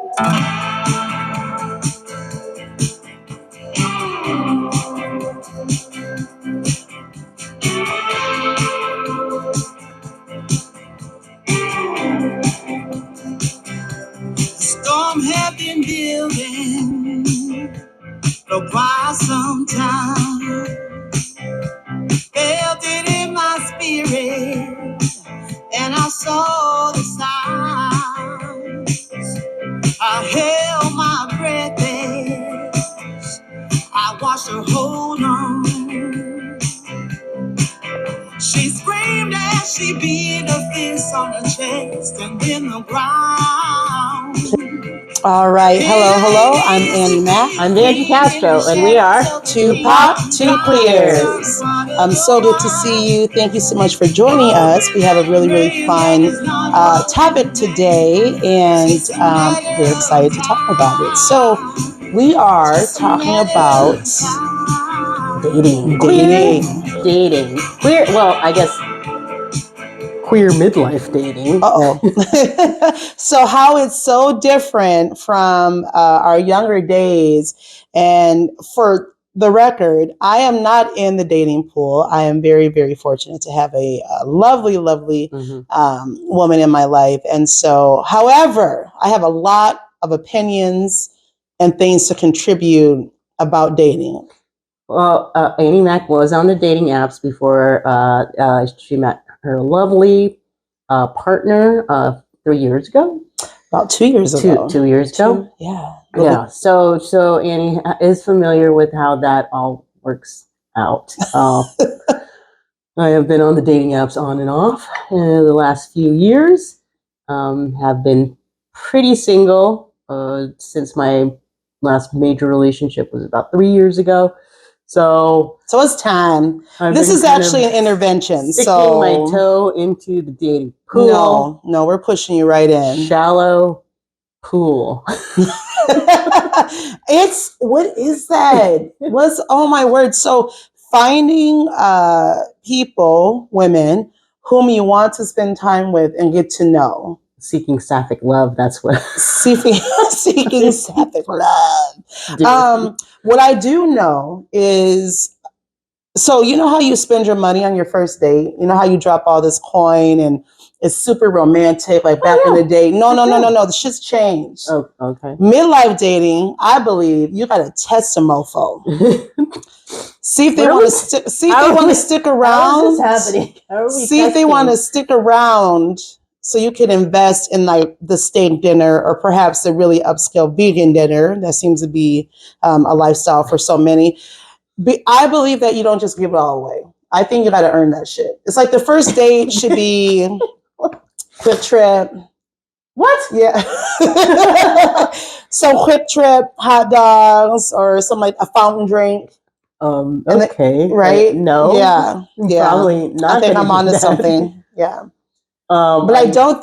Storm have been building for quite some time. Felt it in my spirit, and I saw the signs. I held my breath as I watched her hold on. She screamed as she beat her fist on her chest and then the ground. All right. Hello. I'm Annie Mack. I'm Vangie Castro, and we are 2POC2QUEERS. So good to see you. Thank you so much for joining us. We have a really fun topic today, and we're excited to talk about it. So we are talking about dating. Queer. Well, I guess queer midlife dating. So how it's so different from our younger days. And for the record, I am not in the dating pool. I am very fortunate to have a lovely woman in my life. And so, however, I have a lot of opinions and things to contribute about dating. Well, Annie Mac was on the dating apps before she met her lovely partner 3 years ago. About 2 years ago. 2 years ago. Yeah. Yeah. So Annie is familiar with how that all works out. I have been on the dating apps on and off in the last few years. Have been pretty single since my last major relationship was about 3 years ago. So it's time. This is actually an intervention. Sticking my toe into the dating pool. No, we're pushing you right in. Shallow pool. What is that? Oh my word. So finding people, women, whom you want to spend time with and get to know. Seeking sapphic love, that's what. Seeking sapphic love. What I do know is, so you know how you spend your money on your first date? You know how you drop all this coin and it's super romantic, like back in the day? No. The shit's changed. Oh, okay. Midlife dating, I believe you gotta test a mofo. See if they want to stick. See if they want to stick around. How is this happening? See if they want to stick around, so you can invest in like the steak dinner or perhaps the really upscale vegan dinner. That seems to be a lifestyle for so many. I believe that you don't just give it all away. I think you got to earn that shit. It's like the first date should be quick trip. What? Yeah. So quick trip, hot dogs, or something like a fountain drink. Okay. Right? No. Yeah. Probably not. I think I'm onto something. Yeah. But I don't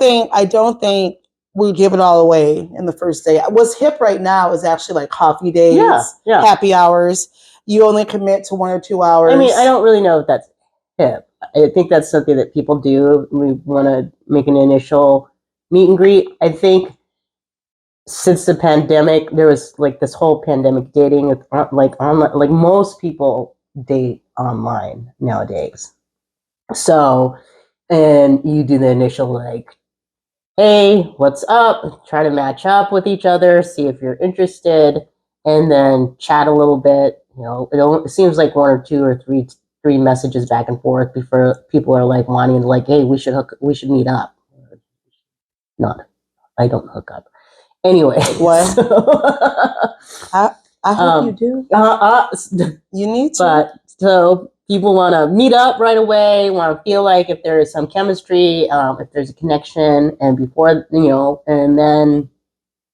think we give it all away in the first day. What's hip right now is actually like coffee dates, happy hours. You only commit to 1 or 2 hours. I mean, I don't really know if that's hip. I think that's something that people do. We want to make an initial meet and greet. I think since the pandemic, there was like this whole pandemic dating, like online, like most people date online nowadays. So, and you do the initial like, hey, what's up? Try to match up with each other, see if you're interested, and then chat a little bit. You know, it seems like 1 or 2 or 3 messages back and forth before people are like wanting to like, hey, we should meet up. Not, I don't hook up. Anyway, what? I hope you do. You need to. But so people want to meet up right away, want to feel like if there is some chemistry, if there's a connection, and before, you know, and then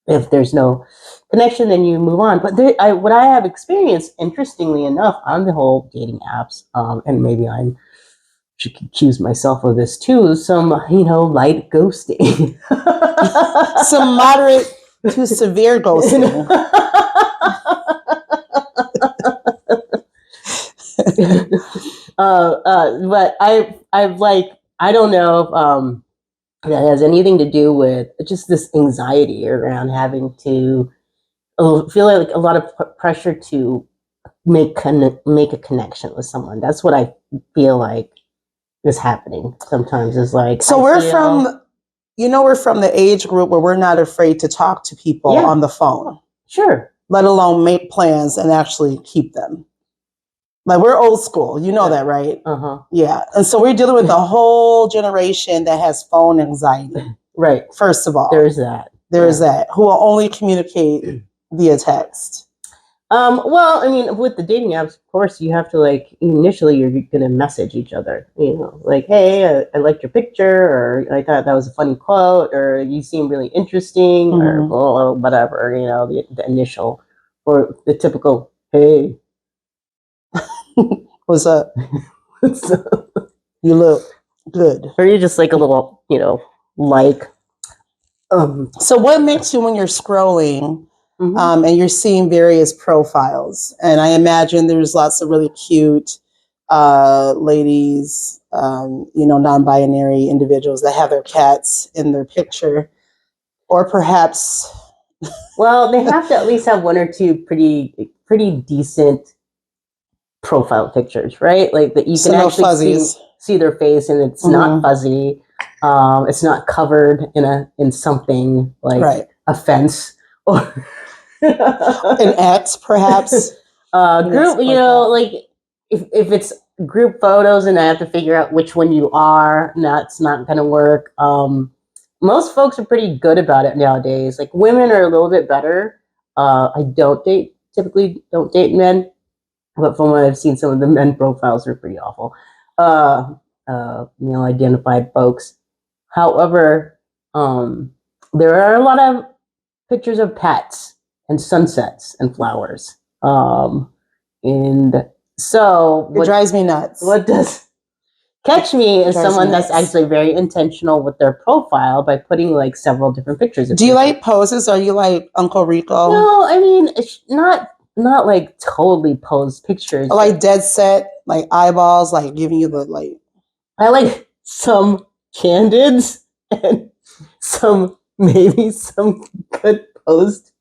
if there's no connection, then you move on. But what I have experienced, interestingly enough, on the whole dating apps, and maybe I should accuse myself of this too, some, you know, light ghosting. Some moderate to severe ghosting. But I've like, I don't know if that has anything to do with just this anxiety around having to feel like a lot of pressure to make a connection with someone. That's what I feel like is happening sometimes. Is like so we're from the age group where we're not afraid to talk to people on the phone. Sure. Let alone make plans and actually keep them. Like we're old school, you know that, right? Yeah. And so we're dealing with a whole generation that has phone anxiety. Right. First of all, there's that. There's that who will only communicate via text. Well, I mean, with the dating apps, of course, you have to like initially you're gonna message each other. You know, like, hey, I liked your picture, or I thought that was a funny quote, or you seem really interesting, or whatever. You know, the initial or the typical, hey, what's up? What's up? You look good. Or you just like a little, like. So what makes you when you're scrolling? And you're seeing various profiles. And I imagine there's lots of really cute ladies, non-binary individuals that have their cats in their picture. Or perhaps... Well, they have to at least have one or two pretty decent profile pictures, right? Like that you can actually see their face and it's not fuzzy. It's not covered in something like a fence or... an X, perhaps. Group, like if it's group photos and I have to figure out which one you are, that's not going to work. Most folks are pretty good about it nowadays. Like women are a little bit better. I typically don't date men, but from what I've seen, some of the men profiles are pretty awful. Identified folks. However, there are a lot of pictures of pets and sunsets and flowers. And so it drives me nuts. What does catch me is someone that's actually very intentional with their profile by putting like several different pictures of Do you like poses? Are you like Uncle Rico? No, I mean, it's not like totally posed pictures. I like dead set, like eyeballs, like giving you the like. I like some candids and maybe some good posed.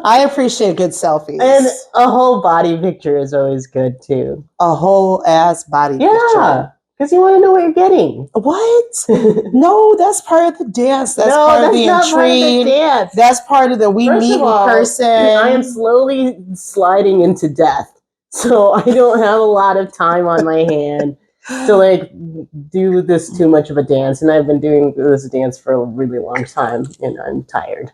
I appreciate good selfies. And a whole body picture is always good too. A whole ass body picture. Yeah, because you want to know what you're getting. What? No, that's part of the dance. That's part of the intrigue. Part of the dance. That's part of the meet in person. I am slowly sliding into death. So I don't have a lot of time on my hand to like do this too much of a dance. And I've been doing this dance for a really long time and I'm tired.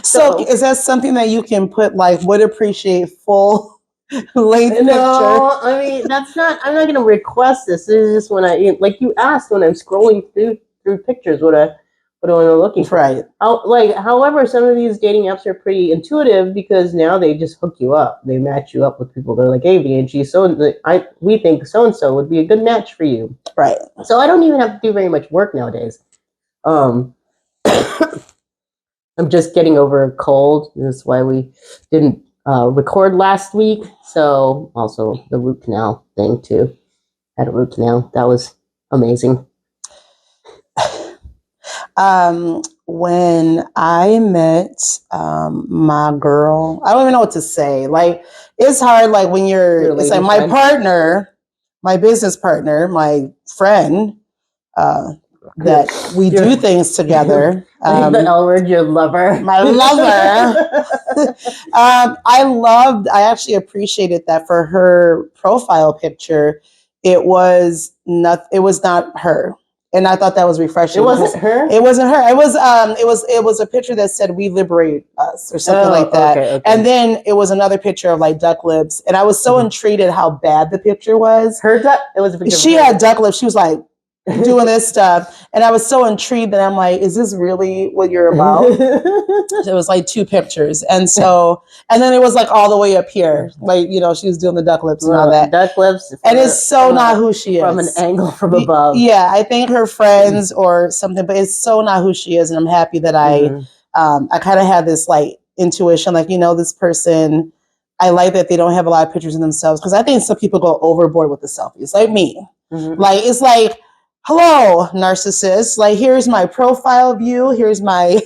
So is that something that you can put like would appreciate full length picture? No, I mean I'm not gonna request this. This is just when like you asked when I'm scrolling through pictures what I'm looking for. Right. However, some of these dating apps are pretty intuitive because now they just hook you up. They match you up with people. They're like, hey, VNG, we think so and so would be a good match for you. Right. So I don't even have to do very much work nowadays. I'm just getting over a cold. That's why we didn't record last week. So also the root canal thing too. Had a root canal. That was amazing. When I met my girl, I don't even know what to say. Like, it's hard. Like when it's like my partner, my business partner, my friend, that we do things together. The L word, your lover. My lover. I actually appreciated that for her profile picture. It was not her. And I thought that was refreshing. It wasn't her? It wasn't her. It was a picture that said "We liberate us" or something like that. Okay. And then it was another picture of like duck lips. And I was so intrigued at how bad the picture was. It was a picture. She had duck lips. She was like doing this stuff. And I was so intrigued that I'm like, is this really what you're about? It was like two pictures. And then it was like all the way up here. Like, she was doing the duck lips and all that. Duck lips. And it's so not who she is. From an angle from above. Yeah, I think her friends or something, but it's so not who she is. And I'm happy that I kind of had this like intuition, like, this person I like that they don't have a lot of pictures of themselves, because I think some people go overboard with the selfies, like me. Like, it's like, hello, narcissist. Like, here's my profile view. Here's my,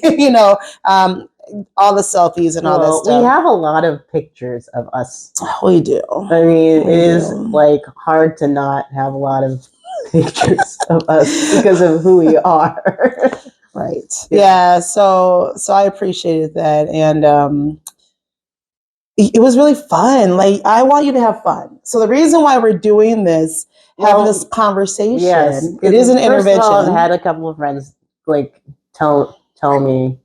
all the selfies and all that stuff. We have a lot of pictures of us. We do. I mean, it is like hard to not have a lot of pictures of us because of who we are. Right. Yeah. So I appreciated that. And it was really fun. Like, I want you to have fun. So the reason why we're doing this, having this conversation, it is an intervention. First of all, I've had a couple of friends like tell me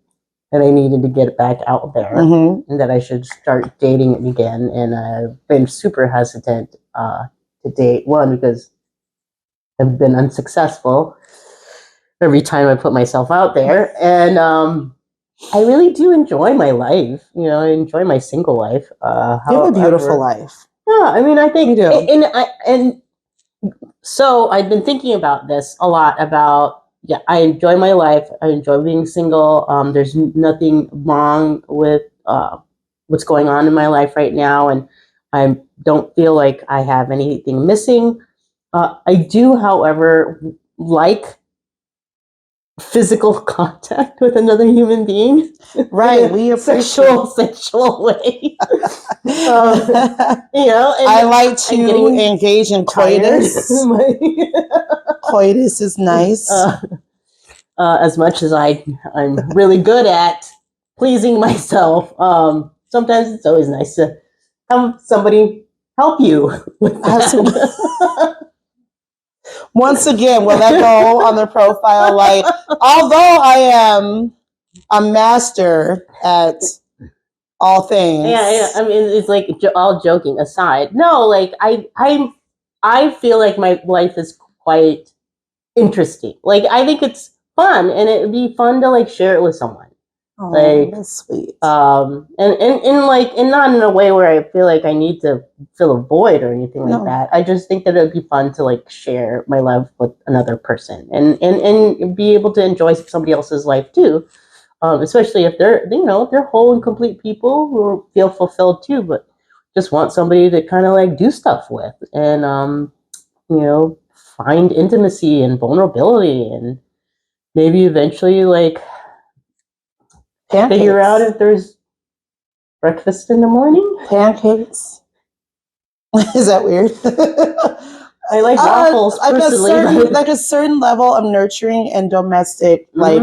that I needed to get back out there and that I should start dating again. And I've been super hesitant to date. One, because I've been unsuccessful every time I put myself out there. And I really do enjoy my life. I enjoy my single life. You have a beautiful life. Yeah, I mean, I think you do. And so I've been thinking about this a lot about, I enjoy my life. I enjoy being single. There's nothing wrong with what's going on in my life right now. And I don't feel like I have anything missing. I do, however, like physical contact with another human being. Right. We appreciate sexual way. I like to engage in coitus. Coitus is nice. As much as I'm really good at pleasing myself, sometimes it's always nice to have somebody help you with that. Once again, will that go on the profile? Like, although I am a master at all things. Yeah. I mean, it's like, all joking aside. No, like I feel like my life is quite interesting. Like, I think it's fun, and it would be fun to like share it with someone. Oh, like, that's sweet. And not in a way where I feel like I need to fill a void or anything like that. I just think that it would be fun to like share my love with another person and be able to enjoy somebody else's life too. Especially if they're whole and complete people who feel fulfilled too, but just want somebody to kind of like do stuff with and find intimacy and vulnerability, and maybe eventually like figure out if there's breakfast in the morning. Pancakes. Is that weird? I like waffles. Like a certain level of nurturing and domestic, like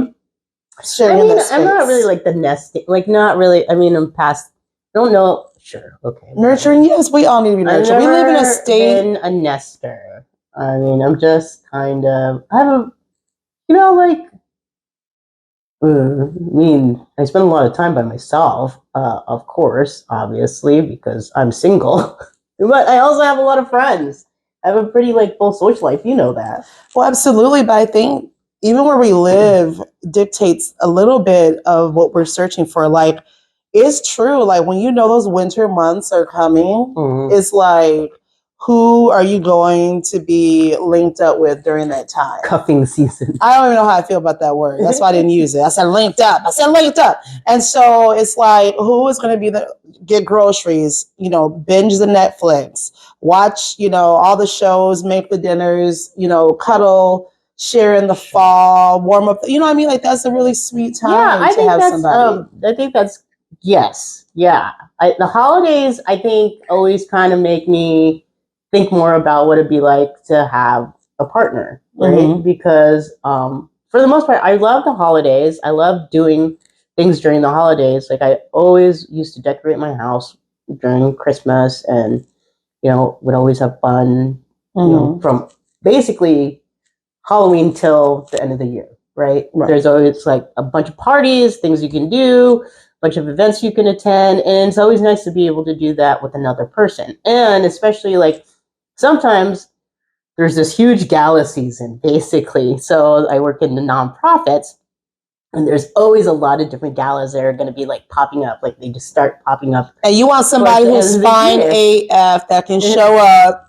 sharing. I'm not really like the nesting. Like, not really. I mean, I'm past. I don't know. Sure. Okay. Nurturing. Yes, we all need to be nurtured. We live in a state. Been a nester. I mean, I'm just kind of. I have I spend a lot of time by myself, of course, obviously, because I'm single. But I also have a lot of friends. I have a pretty like full social life. You know that. Well, absolutely. But I think even where we live dictates a little bit of what we're searching for. Like, it's true. Like, when those winter months are coming, it's like, who are you going to be linked up with during that time? Cuffing season. I don't even know how I feel about that word. That's why I didn't use it. I said linked up. And so it's like, who is going to be get groceries, binge the Netflix, watch, all the shows, make the dinners, cuddle, share in the fall, warm up. You know what I mean? Like, that's a really sweet time to have somebody. I think that's, yes. Yeah. The holidays, I think, always kind of make me think more about what it'd be like to have a partner, right? Because for the most part, I love the holidays. I love doing things during the holidays. Like, I always used to decorate my house during Christmas, and would always have fun. From basically Halloween till the end of the year, right? There's always like a bunch of parties, things you can do, bunch of events you can attend, and it's always nice to be able to do that with another person. And especially like sometimes there's this huge gala season, basically. So I work in the nonprofits, and there's always a lot of different galas that are going to be like popping up. Like, they just start popping up. And you want somebody who's fine AF that can show up.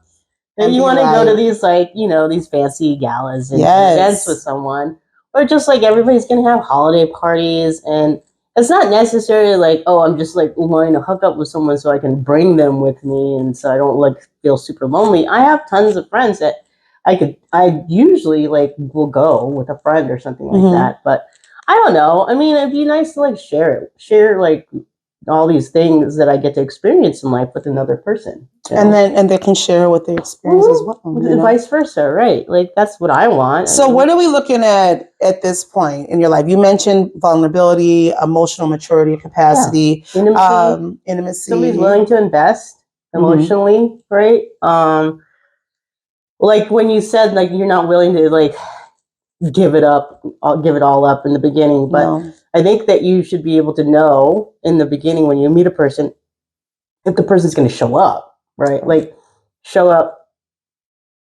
And you want to go to these like, these fancy galas and events with someone. Or just like everybody's going to have holiday parties. And it's not necessarily like, oh, I'm just like wanting to hook up with someone so I can bring them with me and so I don't like feel super lonely. I have tons of friends that I usually like will go with a friend or something like that. But I don't know. I mean, it'd be nice to like share like all these things that I get to experience in life with another person. And they can share what they experience as well. Vice versa, right? Like that's what I want. So what are we looking at this point in your life? You mentioned vulnerability, emotional maturity, capacity, intimacy. Somebody's willing to invest emotionally, right? Like when you said like you're not willing to like give it all up in the beginning, but I think that you should be able to know in the beginning when you meet a person if the person's going to show up, right? Like show up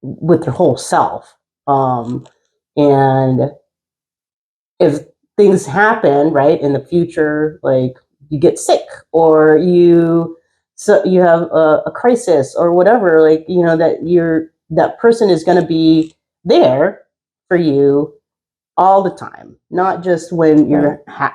with their whole self. And if things happen, right, in the future, like you get sick or you have a crisis or whatever, like, you know, that person is going to be there for you all the time, not just when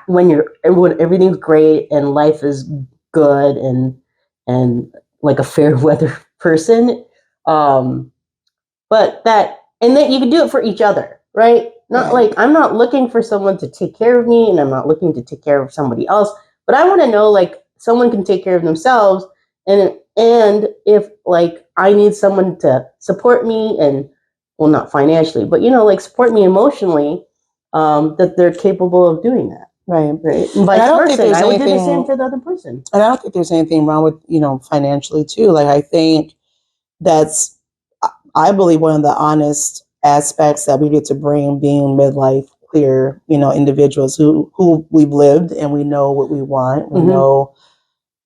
when everything's great and life is good and like a fair weather person. But that you can do it for each other, right? Not like I'm not looking for someone to take care of me and I'm not looking to take care of somebody else, but I want to know like someone can take care of themselves and if like I need someone to support me and well not financially, but you know, like support me emotionally, that they're capable of doing that. Right. And vice versa. I would do the same for the other person. And I don't think there's anything wrong with, you know, financially too. Like I think that's I believe one of the honest aspects that we get to bring being midlife queer, you know, individuals who we've lived and we know what we want, we know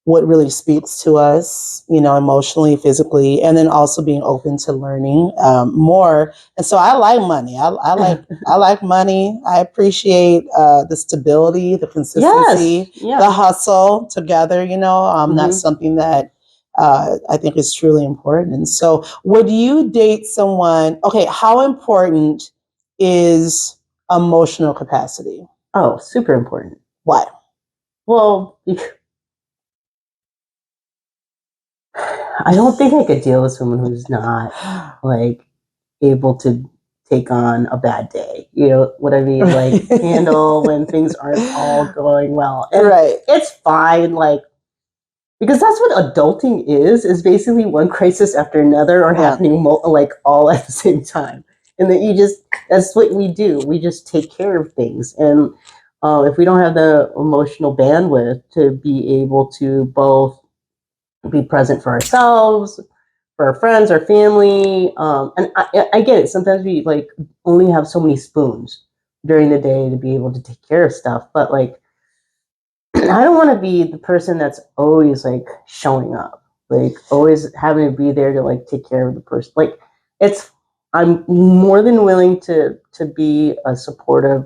what really speaks to us, you know, emotionally, physically, and then also being open to learning more. And so I like money. I like money. I appreciate the stability, the consistency, the hustle together. You know, that's something that I think is truly important. And so, would you date someone? Okay, how important is emotional capacity? Oh, super important. Why? Well, I don't think I could deal with someone who's not like able to take on a bad day. You know what I mean? Like handle when things aren't all going well. And it's fine, like because that's what adulting is basically one crisis after another or happening like all at the same time. And then that's what we do. We just take care of things. And if we don't have the emotional bandwidth to be able to both be present for ourselves, for our friends, our family. And I get it. Sometimes we like only have so many spoons during the day to be able to take care of stuff. But like, I don't want to be the person that's always like showing up, like always having to be there to like take care of the person. Like I'm more than willing to be a supportive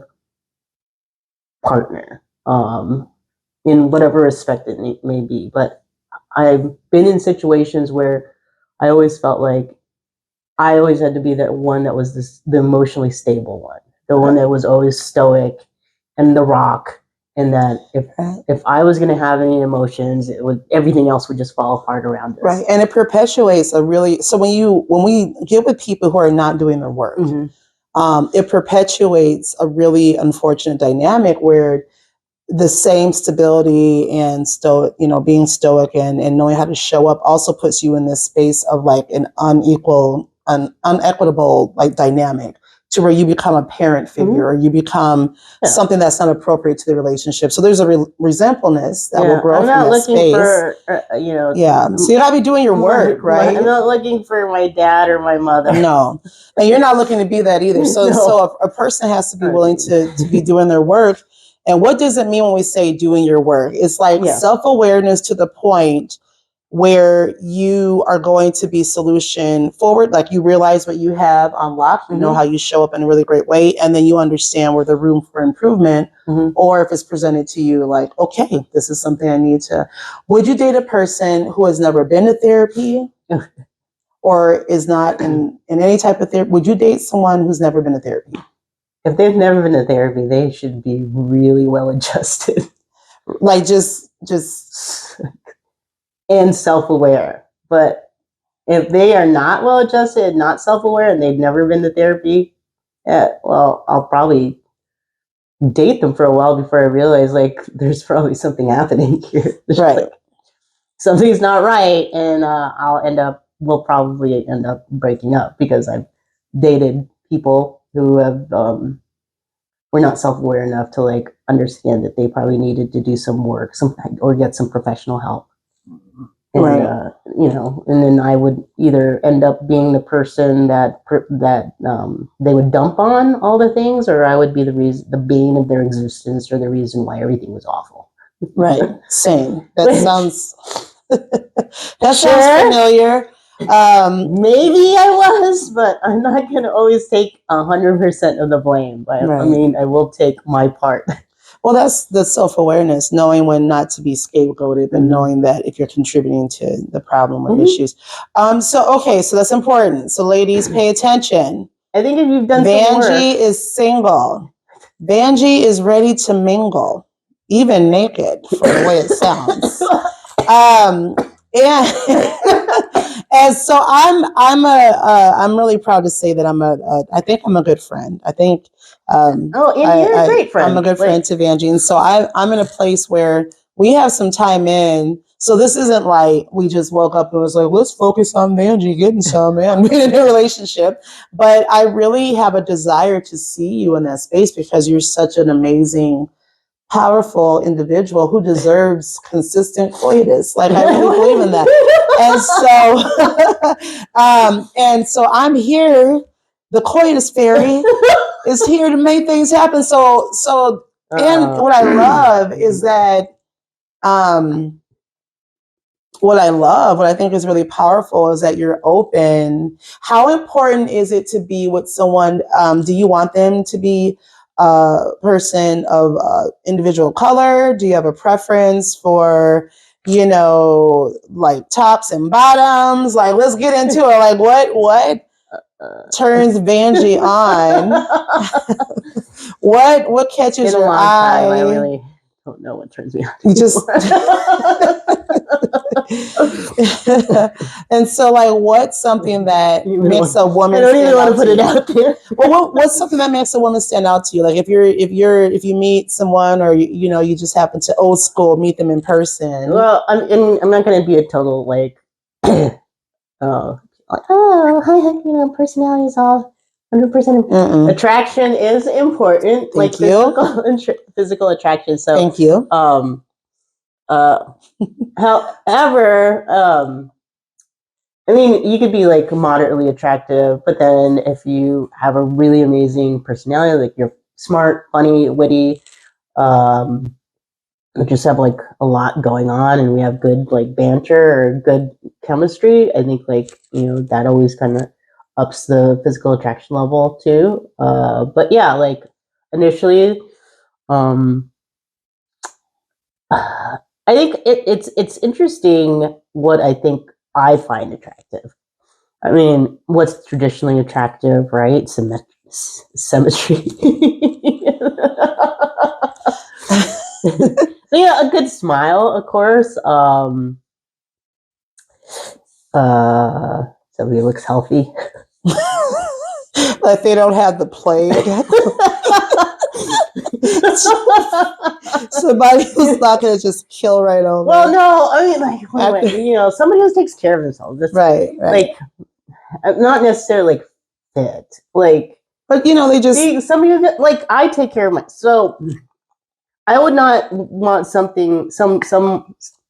partner, in whatever respect it may be. But I've been in situations where I always felt like I always had to be that one that was the emotionally stable one, the one that was always stoic and the rock, and that if I was going to have any emotions, everything else would just fall apart around us. Right, and it perpetuates so when we get with people who are not doing their work, it perpetuates a really unfortunate dynamic where the same stability and being stoic and knowing how to show up also puts you in this space of like an unequitable like dynamic to where you become a parent figure or you become something that's not appropriate to the relationship. So there's a resentfulness that will grow from that space. So you gotta be doing your work, right? I'm not looking for my dad or my mother. No, and you're not looking to be that either. So a person has to be willing to be doing their work. And what does it mean when we say doing your work? It's like self-awareness to the point where you are going to be solution forward. Like you realize what you have unlocked, you know how you show up in a really great way, and then you understand where the room for improvement, or if it's presented to you like, okay, this is something I need to. Would you date a person who has never been to therapy or is not in any type of therapy? Would you date someone who's never been to therapy? If they've never been to therapy, they should be really well adjusted. Like just and self-aware. But if they are not well-adjusted, not self-aware, and they've never been to therapy, well, I'll probably date them for a while before I realize like there's probably something happening here. right. Like, something's not right, and we'll probably end up breaking up because I've dated people who have were not self-aware enough to like understand that they probably needed to do some work, or get some professional help. And Right. And then I would either end up being the person that they would dump on all the things, or I would be the bane of their existence, or the reason why everything was awful. Right. Same. That sounds that Sure. sounds familiar. Maybe I was, but I'm not going to always take 100% of the blame. But Right. I mean, I will take my part. Well, that's the self-awareness, knowing when not to be scapegoated, but knowing that if you're contributing to the problem or issues. So that's important. So ladies, pay attention. I think if you've done Vangie is single. Vangie is ready to mingle, even naked, for the way it sounds. And so I'm really proud to say that I think I'm a good friend. I think and you're a great friend. I'm a good friend to Vangie, and so I'm in a place where we have some time in. So this isn't like we just woke up and was like, let's focus on Vangie getting some and being in a relationship. But I really have a desire to see you in that space because you're such an amazing, powerful individual who deserves consistent coitus. Like I really believe in that. And so I'm here. The coitus fairy is here to make things happen. And what I love is that what I think is really powerful is that you're open. How important is it to be with someone? Do you want them to be a person of individual color? Do you have a preference for, like tops and bottoms? Like, let's get into it. Like, what turns Vangie on? What catches your eye? I really don't know what turns me on. You just and so, like, what's something that makes a woman? I don't even want to put it out there. Well, what's something that makes a woman stand out to you? Like, if you meet someone, or you just happen to old school meet them in person. Well, I'm not going to be a total like, hi, personality is all 100%. Attraction is important. Thank like you. Physical attraction. So thank you. However, I mean, you could be like moderately attractive, but then if you have a really amazing personality, like you're smart, funny, witty, we just have like a lot going on, and we have good like banter or good chemistry. I think like that always kind of ups the physical attraction level too. But yeah, like initially, I think it's interesting what I think I find attractive. I mean, what's traditionally attractive, right? Symmetry. So yeah, a good smile, of course. Somebody looks healthy. Like they don't have the plague. Somebody who's not going to just kill right over. Well, no, I mean, like, somebody who takes care of themselves. That's, right. Like, not necessarily like fit, like, but they just somebody who, like, I take care of myself. So I would not want something.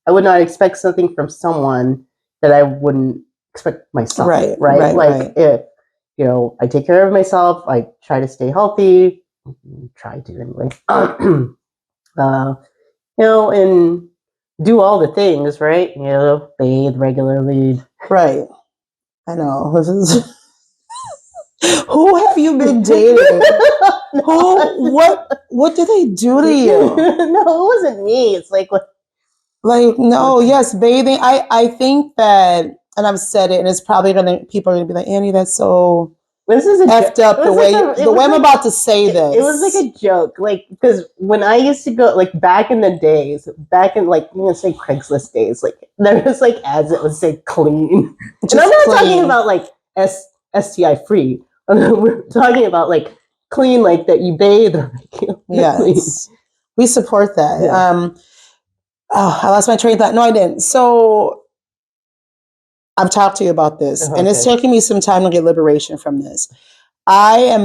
I would not expect something from someone that I wouldn't expect myself. Right. Like if I take care of myself, I try to stay healthy. Try to anyway. And do all the things, right? Bathe regularly. Right. I know. Who have you been dating? Who? What did they do to you? No, it wasn't me. It's like no. Yes, bathing. I think that, and I've said it, and it's probably people are gonna be like, Annie, that's so. This is a effed up the way I'm about to say this. It was like a joke, like, because when I used to go, like, back in the days, back in, like, I'm gonna say Craigslist days, like, there was like ads that would say clean, and I'm not talking about like STI free. We're talking about like clean, like that you bathe or yes, clean. We support that. Yeah. I lost my train of thought. No, I didn't. So I've talked to you about this, and it's taken me some time to get liberation from this. I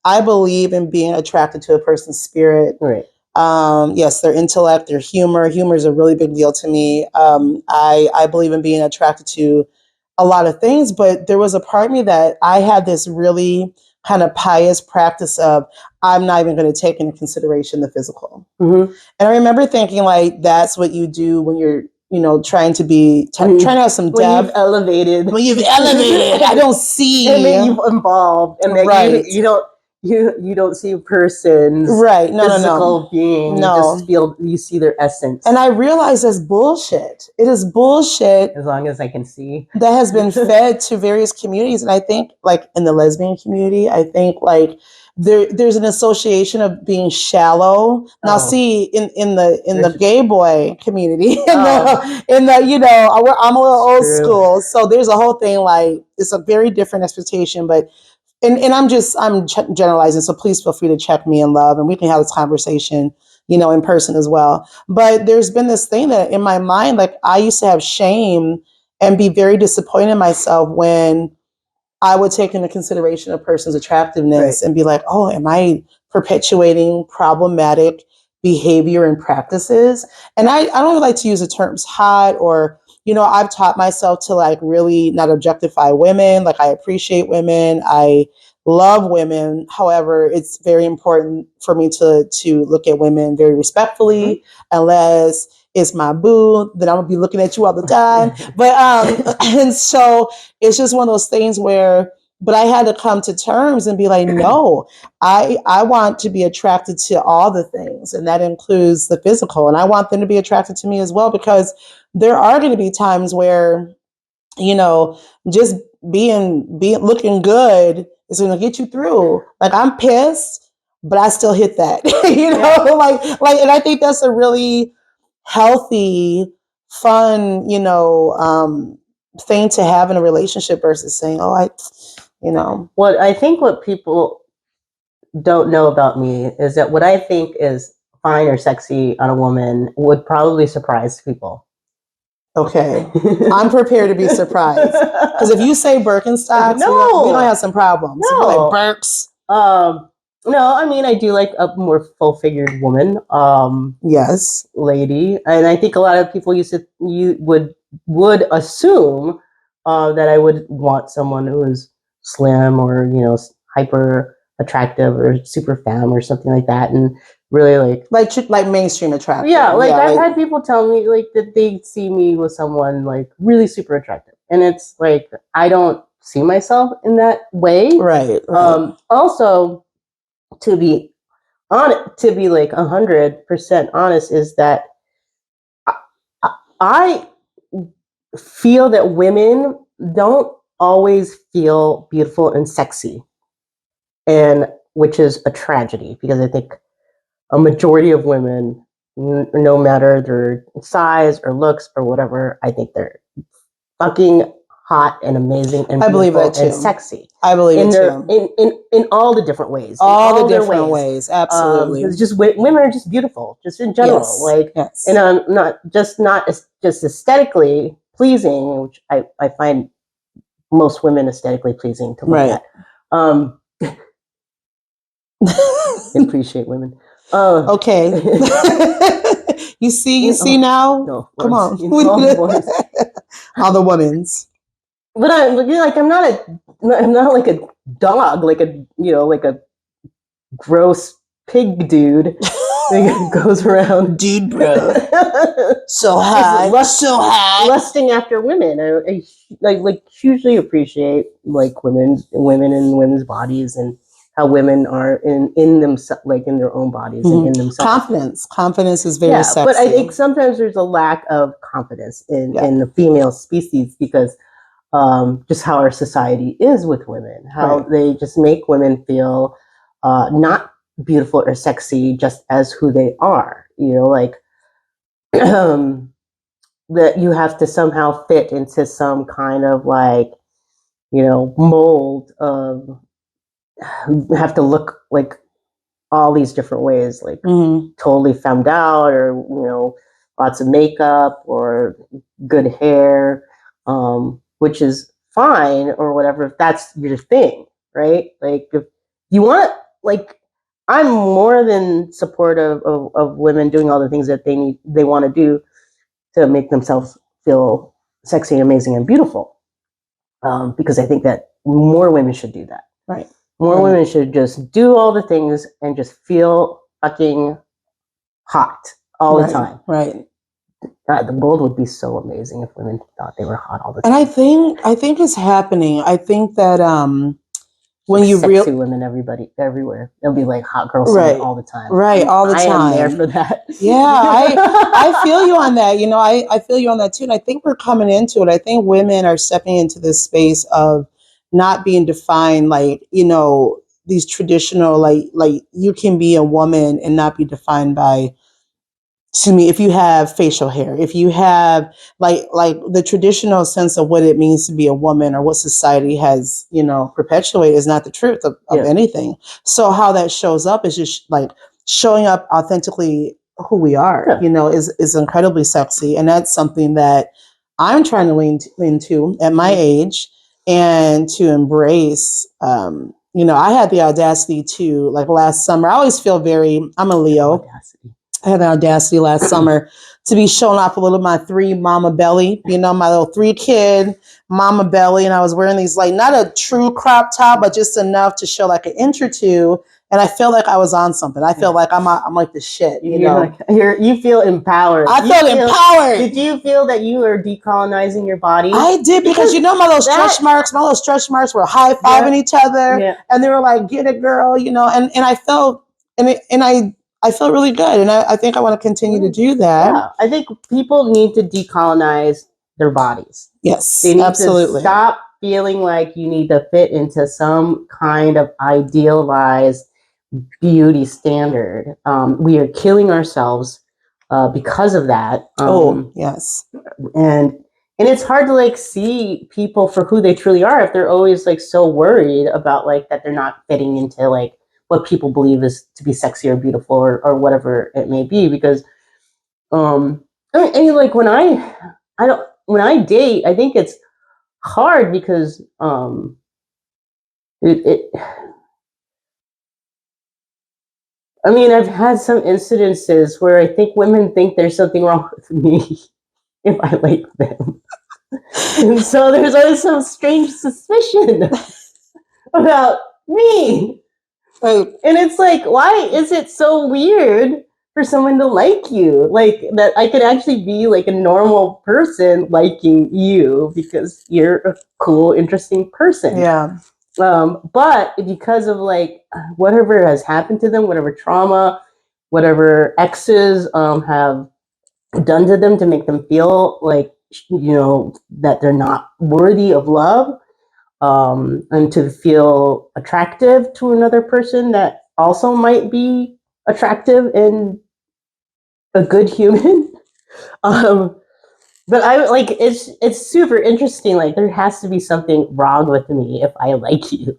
believe in being attracted to a person's spirit. Right. Yes, their intellect, their humor. Humor is a really big deal to me. I believe in being attracted to a lot of things, but there was a part of me that I had this really kind of pious practice of, I'm not even going to take into consideration the physical. Mm-hmm. And I remember thinking, like, that's what you do when you're, trying to have some depth. When you've elevated. I don't see. And then you've evolved. And then right. You don't see a person's right. physical being. No. You see their essence. And I realize that's bullshit. It is bullshit. As long as I can see. That has been fed to various communities. And I think, like, in the lesbian community, I think, like, there's an association of being shallow. Now, see, in the gay boy community, I'm a little old school. So there's a whole thing, like, it's a very different expectation, but and I'm generalizing, so please feel free to check me in love, and we can have this conversation, in person as well. But there's been this thing that in my mind, like, I used to have shame and be very disappointed in myself when I would take into consideration a person's attractiveness, right, and be like, oh, am I perpetuating problematic behavior and practices? And I don't really like to use the terms hot or, I've taught myself to, like, really not objectify women. Like, I appreciate women. I love women. However, it's very important for me to look at women very respectfully, mm-hmm, unless it's my boo, then I'm gonna be looking at you all the time. But and so it's just one of those things where, but I had to come to terms and be like, no, I want to be attracted to all the things, and that includes the physical, and I want them to be attracted to me as well, because there are going to be times where, just being looking good is going to get you through. Like, I'm pissed, but I still hit that, like, and I think that's a really healthy, fun, thing to have in a relationship versus saying, Well, I think what people don't know about me is that what I think is fine or sexy on a woman would probably surprise people. Okay. I'm prepared to be surprised. Because if you say Birkenstocks, we don't have some problems. No. Like Birks. No, I mean, I do like a more full-figured woman. Yes. Lady. And I think a lot of people would assume that I would want someone who is slim or, hyper attractive or super femme or something like that. And really like mainstream attractive. Yeah, I've had people tell me, like, that they see me with someone, like, really super attractive. And it's like, I don't see myself in that way. Right. Also, to be like 100% honest, is that I feel that women don't always feel beautiful and sexy, and which is a tragedy, because I think a majority of women, no matter their size or looks or whatever, I think they're fucking hot and amazing and beautiful, I believe that too, and sexy. I believe it too. In all the different ways. All the different ways. Absolutely. It's just women are just beautiful, just in general. Yes. And not just aesthetically pleasing, which I find most women aesthetically pleasing to look at. Appreciate women. Okay. You see now? No, come on. All the women's. But I'm not like a dog, like a gross pig dude that goes around, dude, bro. so hot, lusting after women. I hugely appreciate, like, women and women's bodies, and how women are in themselves, like, in their own bodies, mm-hmm, and in themselves. Confidence is very sexy. But I think sometimes there's a lack of confidence in the female species, because just how our society is with women, how Right. they just make women feel not beautiful or sexy just as who they are. You know, like that you have to somehow fit into some kind of like, you know, mold of have to look like all these different ways, like totally femmed out, or you know, lots of makeup or good hair, which is fine or whatever if that's your thing, right? Like if you want, like, I'm more than supportive of women doing all the things that they want to do to make themselves feel sexy and amazing and beautiful, because I think that more women should do that. Right. More women should just do all the things and just feel fucking hot all the time. Right. God, the world would be so amazing if women thought they were hot all the time. And I think it's happening. I think that when like you sexy women, everywhere, they'll be like hot girls all the time. Right, all the I time. am there for that. Yeah, I feel you on that. You know, I feel you on that too. And I think we're coming into it. I think women are stepping into this space of not being defined like, you know, these traditional like you can be a woman and not be defined by, to me, if you have facial hair, if you have like the traditional sense of what it means to be a woman or what society has, you know, perpetuated is not the truth of anything. So how that shows up is just like showing up authentically who we are, you know, is incredibly sexy. And that's something that I'm trying to lean into at my age and to embrace. You know, I had the audacity to, like last summer, I always feel I'm a Leo. I had the audacity last summer to be showing off a little of my 3 mama belly, you know, my little 3 kid mama belly. And I was wearing these, like, not a true crop top, but just enough to show like an inch or two. And I felt like I was on something. I feel like I'm like the shit, you know. You feel empowered. I felt empowered. Did you feel that you were decolonizing your body? I did, because you know, my little stretch marks were high-fiving each other. And they were like, get it, girl, you know. And I felt, I felt really good, and I think I want to continue to do that. Yeah, I think people need to decolonize their bodies. Yes, they need absolutely. to stop feeling like you need to fit into some kind of idealized beauty standard. We are killing ourselves because of that. Yes. And it's hard to like see people for who they truly are if they're always like so worried about like that they're not fitting into like what people believe is to be sexy or beautiful or whatever it may be. Because I mean, like when I date, I think it's hard because I mean, I've had some incidences where I think women think there's something wrong with me if I like them. And so there's always some strange suspicion about me. And it's like, why is it so weird for someone to like you? Like that I could actually be like a normal person liking you because you're a cool, interesting person. Yeah. But because of like whatever has happened to them, whatever trauma, whatever exes have done to them to make them feel like, you know, that they're not worthy of love, and to feel attractive to another person that also might be attractive and a good human. But I like it's super interesting. Like there has to be something wrong with me if I like you.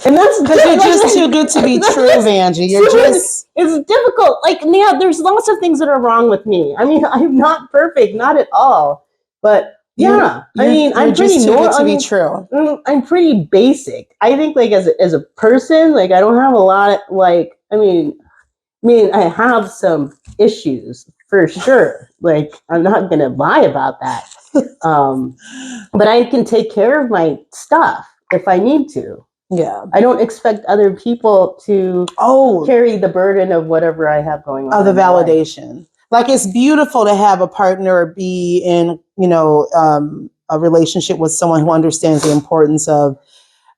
And that's because you're just too good to be true, Vangie. It's difficult. Like, yeah, there's lots of things that are wrong with me. I mean, I'm not perfect, not at all. But yeah, I'm pretty too good to be true. I'm pretty basic. I think, like, as a person, like, I don't have a lot of like. I mean, I have some issues for sure. Like, I'm not gonna lie about that. But I can take care of my stuff if I need to. Yeah. I don't expect other people to carry the burden of whatever I have going on. Of the validation. Like it's beautiful to have a partner or be in, you know, a relationship with someone who understands the importance of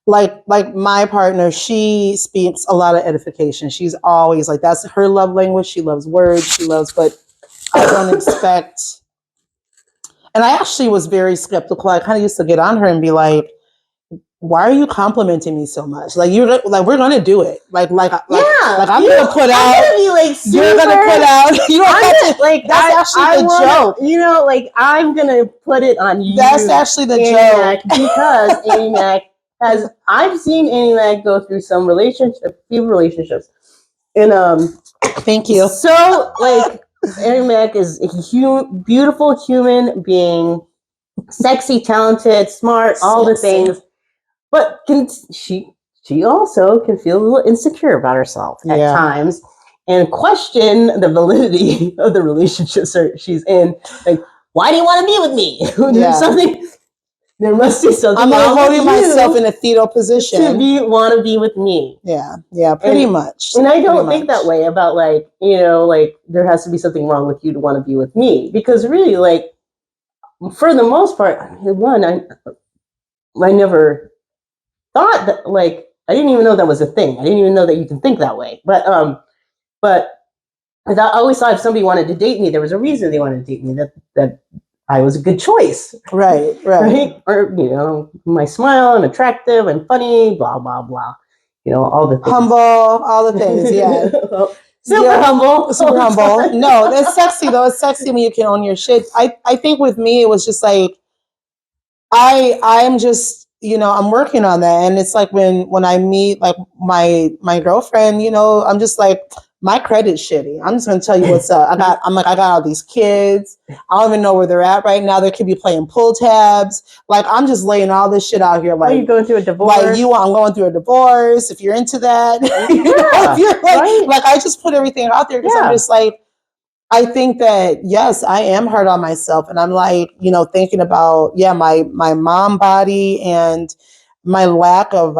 like my partner, she speaks a lot of edification. She's always like, that's her love language. She loves words. She loves, but I don't expect And I actually was very skeptical. I kind of used to get on her and be like, why are you complimenting me so much? Like you're like we're gonna do it. Like I'm gonna put out. I'm gonna be like super, you're gonna put out. You don't have to. Like that's actually the joke. You know, like I'm gonna put it on you. That's actually the joke because Amy Mack has. I've seen Amy Mack go through some few relationships, and Thank you. So like Amy Mack is a beautiful human being, sexy, talented, smart, all the things. But she also can feel a little insecure about herself at times and question the validity of the relationships she's in. Like, why do you want to be with me? There must be something. I'm like holding myself in a fetal position to want to be with me. Yeah, pretty much. And I don't think that way about like, you know, like there has to be something wrong with you to want to be with me, because really, like, for the most part, I never thought that, like, I didn't even know that was a thing. I didn't even know that you can think that way. But I always thought if somebody wanted to date me, there was a reason they wanted to date me, that I was a good choice. Right. Or, you know, my smile, I'm attractive, I'm funny, blah, blah, blah. You know, all the things. Humble, all the things, yeah. Super humble. No, that's sexy though. It's sexy when you can own your shit. I think with me, it was just like, I'm just, you know, I'm working on that. And it's like when I meet like my girlfriend, you know, I'm just like, my credit's shitty. I'm just gonna tell you what's up. I got all these kids. I don't even know where they're at right now. They could be playing pull tabs. Like I'm just laying all this shit out here. Like, are you going through a divorce? Like I'm going through a divorce. If you're into that, you know, if you're like I just put everything out there because I'm just like, I think that, yes, I am hard on myself. And I'm like, you know, thinking about, my mom body and my lack of,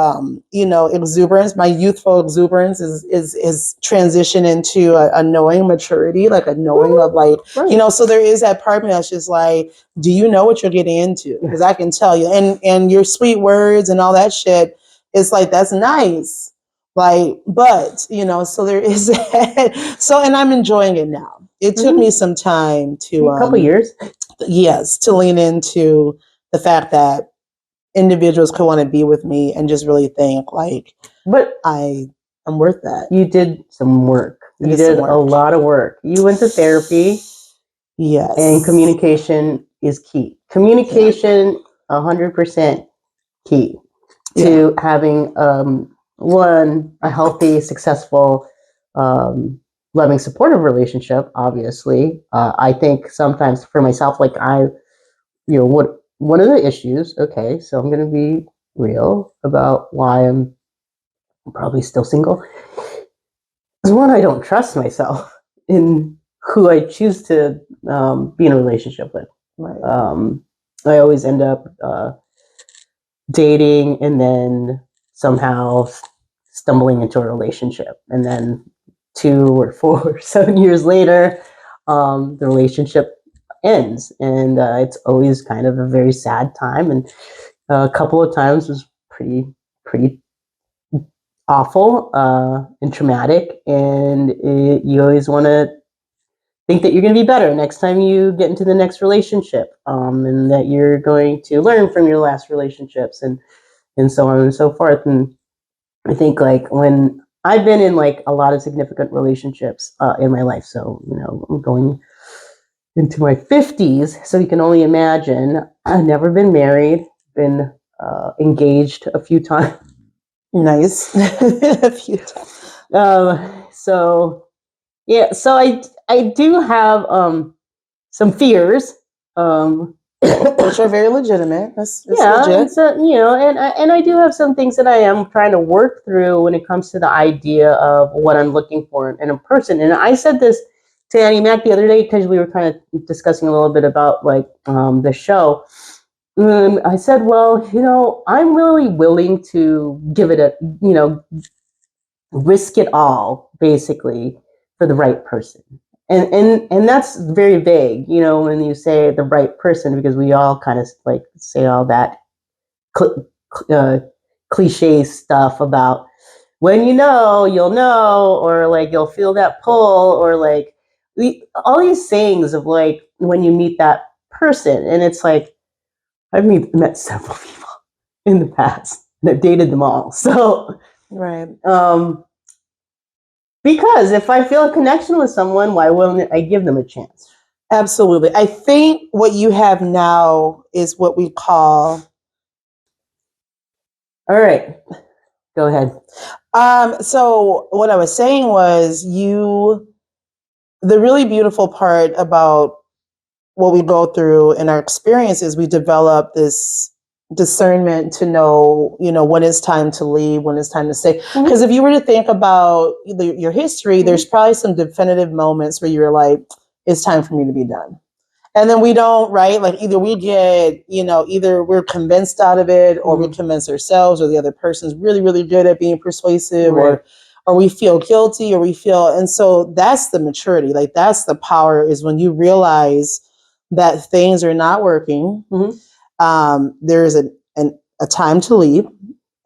you know, exuberance, my youthful exuberance is transition into a knowing maturity, like a knowing of like, you know, so there is that part of me that's just like, do you know what you're getting into? Because I can tell you, and your sweet words and all that shit, it's like, that's nice. Like, but, you know, so there is that. So, and I'm enjoying it now. It took me some time to a couple years. Yes, to lean into the fact that individuals could want to be with me and just really think like, but I'm worth that. You did some work. You did a lot of work. You went to therapy. Yes. And communication is key. Communication, 100% key to having a healthy, successful, loving, supportive relationship. Obviously, I think sometimes for myself, like one of the issues. Okay, so I'm going to be real about why I'm probably still single. Is one, I don't trust myself in who I choose to be in a relationship with. Right. I always end up dating and then somehow stumbling into a relationship, and then 2 or 4 or 7 years later, the relationship ends, and it's always kind of a very sad time. And a couple of times was pretty awful and traumatic, and you always want to think that you're going to be better next time you get into the next relationship, and that you're going to learn from your last relationships, and so on and so forth. And I think like when I've been in like a lot of significant relationships in my life, so you know, I'm going into my 50s, so you can only imagine. I've never been married, been engaged a few times. Nice. A few times. So yeah, so I do have some fears, which are very legitimate. That's legit. So, you know, and I do have some things that I am trying to work through when it comes to the idea of what I'm looking for in a person. And I said this to Annie Mac the other day because we were kind of discussing a little bit about like the show. I said, well, you know, I'm really willing to give it risk it all, basically, for the right person. And that's very vague, you know, when you say the right person, because we all kind of like say all that cliche stuff about when you know, you'll know, or like you'll feel that pull, or like all these sayings of like when you meet that person. And it's like, I've met several people in the past and I've dated them all. So, Right. Because if I feel a connection with someone, why wouldn't I give them a chance? Absolutely. I think what you have now is what we call. All right, go ahead. So what I was saying was the really beautiful part about what we go through in our experiences, we develop this discernment to know, when it's time to leave, when it's time to stay. Because if you were to think about your history, there's probably some definitive moments where you're like, it's time for me to be done. And then we don't, right? Like either we get, either we're convinced out of it or we convince ourselves or the other person's really, really good at being persuasive or we feel guilty and so that's the maturity. Like that's the power is when you realize that things are not working. There is a time to leave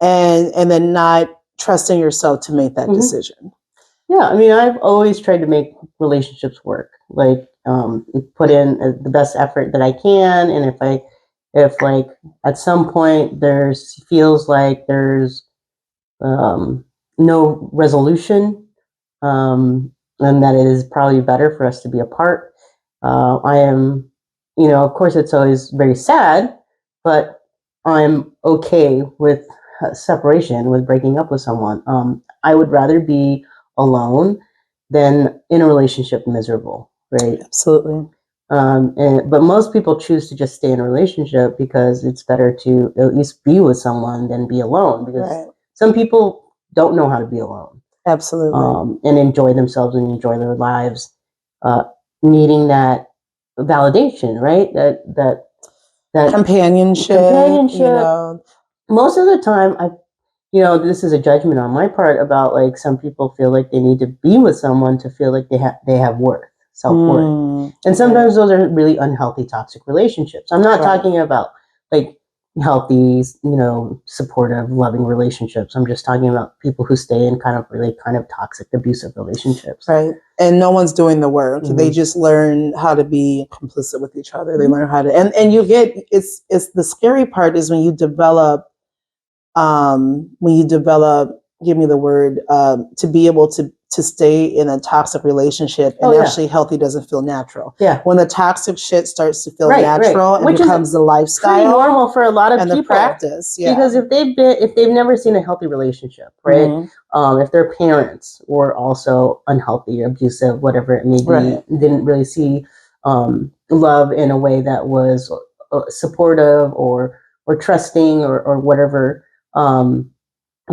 and then not trusting yourself to make that decision. Yeah, I mean, I've always tried to make relationships work. Like, put in the best effort that I can, and if like at some point feels like there's no resolution, and that it is probably better for us to be apart. I am, of course, it's always very sad, but I'm okay with separation, with breaking up with someone. I would rather be alone than in a relationship miserable, right? Absolutely. But most people choose to just stay in a relationship because it's better to at least be with someone than be alone, because some people don't know how to be alone. Absolutely. And enjoy themselves and enjoy their lives, needing that validation, right? That companionship. Most of the time, this is a judgment on my part about like some people feel like they need to be with someone to feel like they have worth, self-worth. And sometimes those are really unhealthy, toxic relationships. I'm not talking about like healthy, supportive, loving relationships. I'm just talking about people who stay in kind of toxic, abusive relationships. Right. And no one's doing the work. They just learn how to be complicit with each other. They learn how to, and you get, it's the scary part is when you develop, give me the word, to be able to stay in a toxic relationship and actually healthy doesn't feel natural. Yeah. When the toxic shit starts to feel natural and becomes the lifestyle. Pretty normal for a lot of people. And the practice. Yeah. Because if they've never seen a healthy relationship, right? If their parents were also unhealthy or abusive, whatever it may be, didn't really see love in a way that was supportive or trusting or whatever,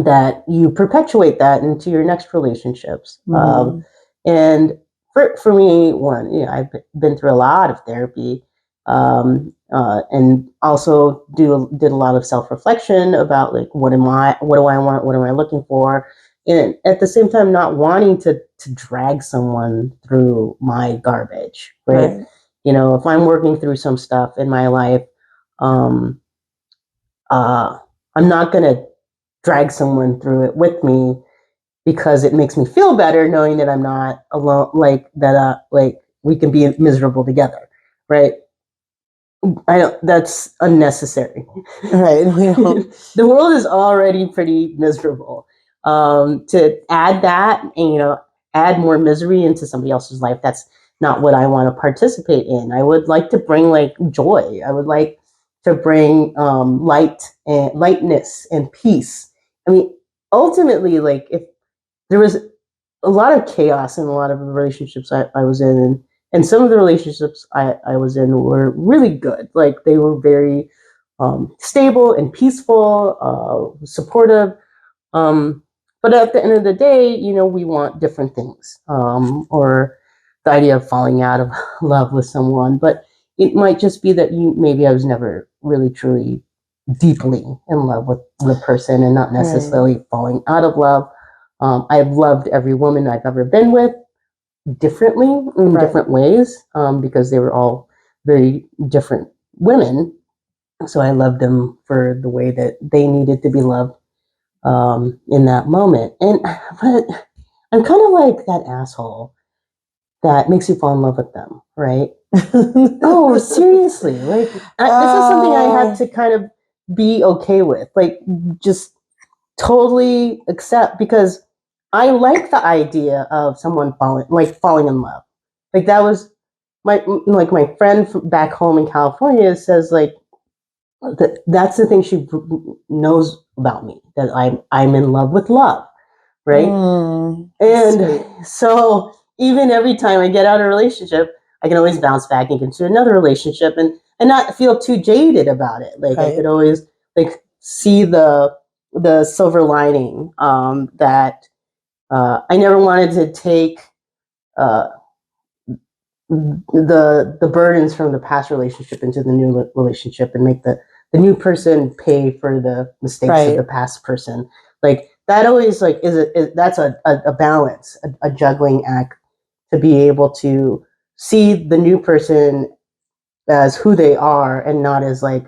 that you perpetuate that into your next relationships. And for me, I've been through a lot of therapy, and also did a lot of self-reflection about like, what do I want? What am I looking for? And at the same time, not wanting to drag someone through my garbage, right? If I'm working through some stuff in my life, I'm not going to drag someone through it with me because it makes me feel better knowing that I'm not alone, like that, like we can be miserable together, right? That's unnecessary. Right. The world is already pretty miserable. To add that and, add more misery into somebody else's life, that's not what I want to participate in. I would like to bring like joy. I would like to bring lightness and peace. I mean, ultimately, like if there was a lot of chaos in a lot of the relationships I was in, and some of the relationships I was in were really good. Like they were very stable and peaceful, supportive. But at the end of the day, we want different things, or the idea of falling out of love with someone. But it might just be that maybe I was never really truly deeply in love with the person and not necessarily falling out of love. I've loved every woman I've ever been with differently in different ways, because they were all very different women. So I loved them for the way that they needed to be loved, in that moment. But I'm kind of like that asshole that makes you fall in love with them, right? Oh, seriously. Like, this is something I had to kind of be okay with. Like, just totally accept, because I like the idea of someone falling in love. Like, that was my friend back home in California says, like, that's the thing she knows about me, that I'm in love with love, right? And sweet. so even every time I get out of a relationship, I can always bounce back into another relationship and not feel too jaded about it. Like, I could always like see the silver lining, that I never wanted to take uh, the burdens from the past relationship into the new relationship and make the new person pay for the mistakes of the past person. Like, that always like that's a balance, a juggling act, to be able to see the new person as who they are and not as like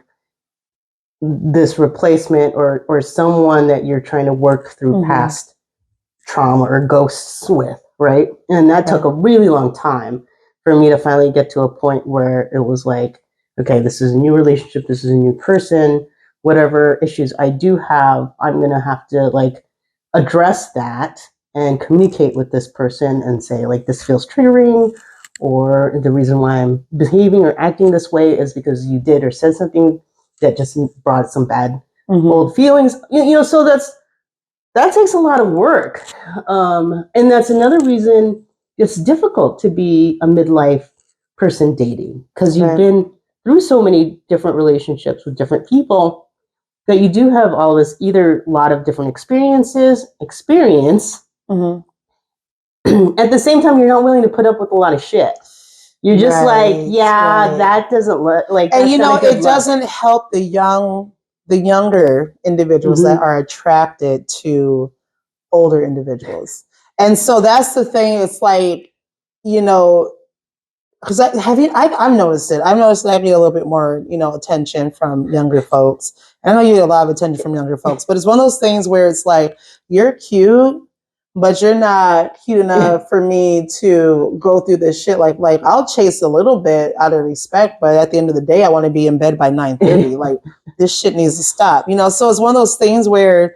this replacement or someone that you're trying to work through past trauma or ghosts with, right? And that took a really long time for me to finally get to a point where it was like, okay, this is a new relationship, this is a new person, whatever issues I do have, I'm gonna have to like address that and communicate with this person and say, like, this feels triggering, or the reason why I'm behaving or acting this way is because you did or said something that just brought some bad old feelings. So that takes a lot of work. And that's another reason it's difficult to be a midlife person dating, because you've been through so many different relationships with different people that you do have all this, either a lot of different experience. At the same time, you're not willing to put up with a lot of shit. You're just that doesn't look like, and it doesn't help the younger individuals that are attracted to older individuals. And so that's the thing. It's like, because I've noticed it. I've noticed that I get a little bit more, attention from younger folks. I know you get a lot of attention from younger folks, but it's one of those things where it's like, you're cute, but you're not cute enough for me to go through this shit. Like I'll chase a little bit out of respect, but at the end of the day, I want to be in bed by 9:30. Like, this shit needs to stop, So it's one of those things where,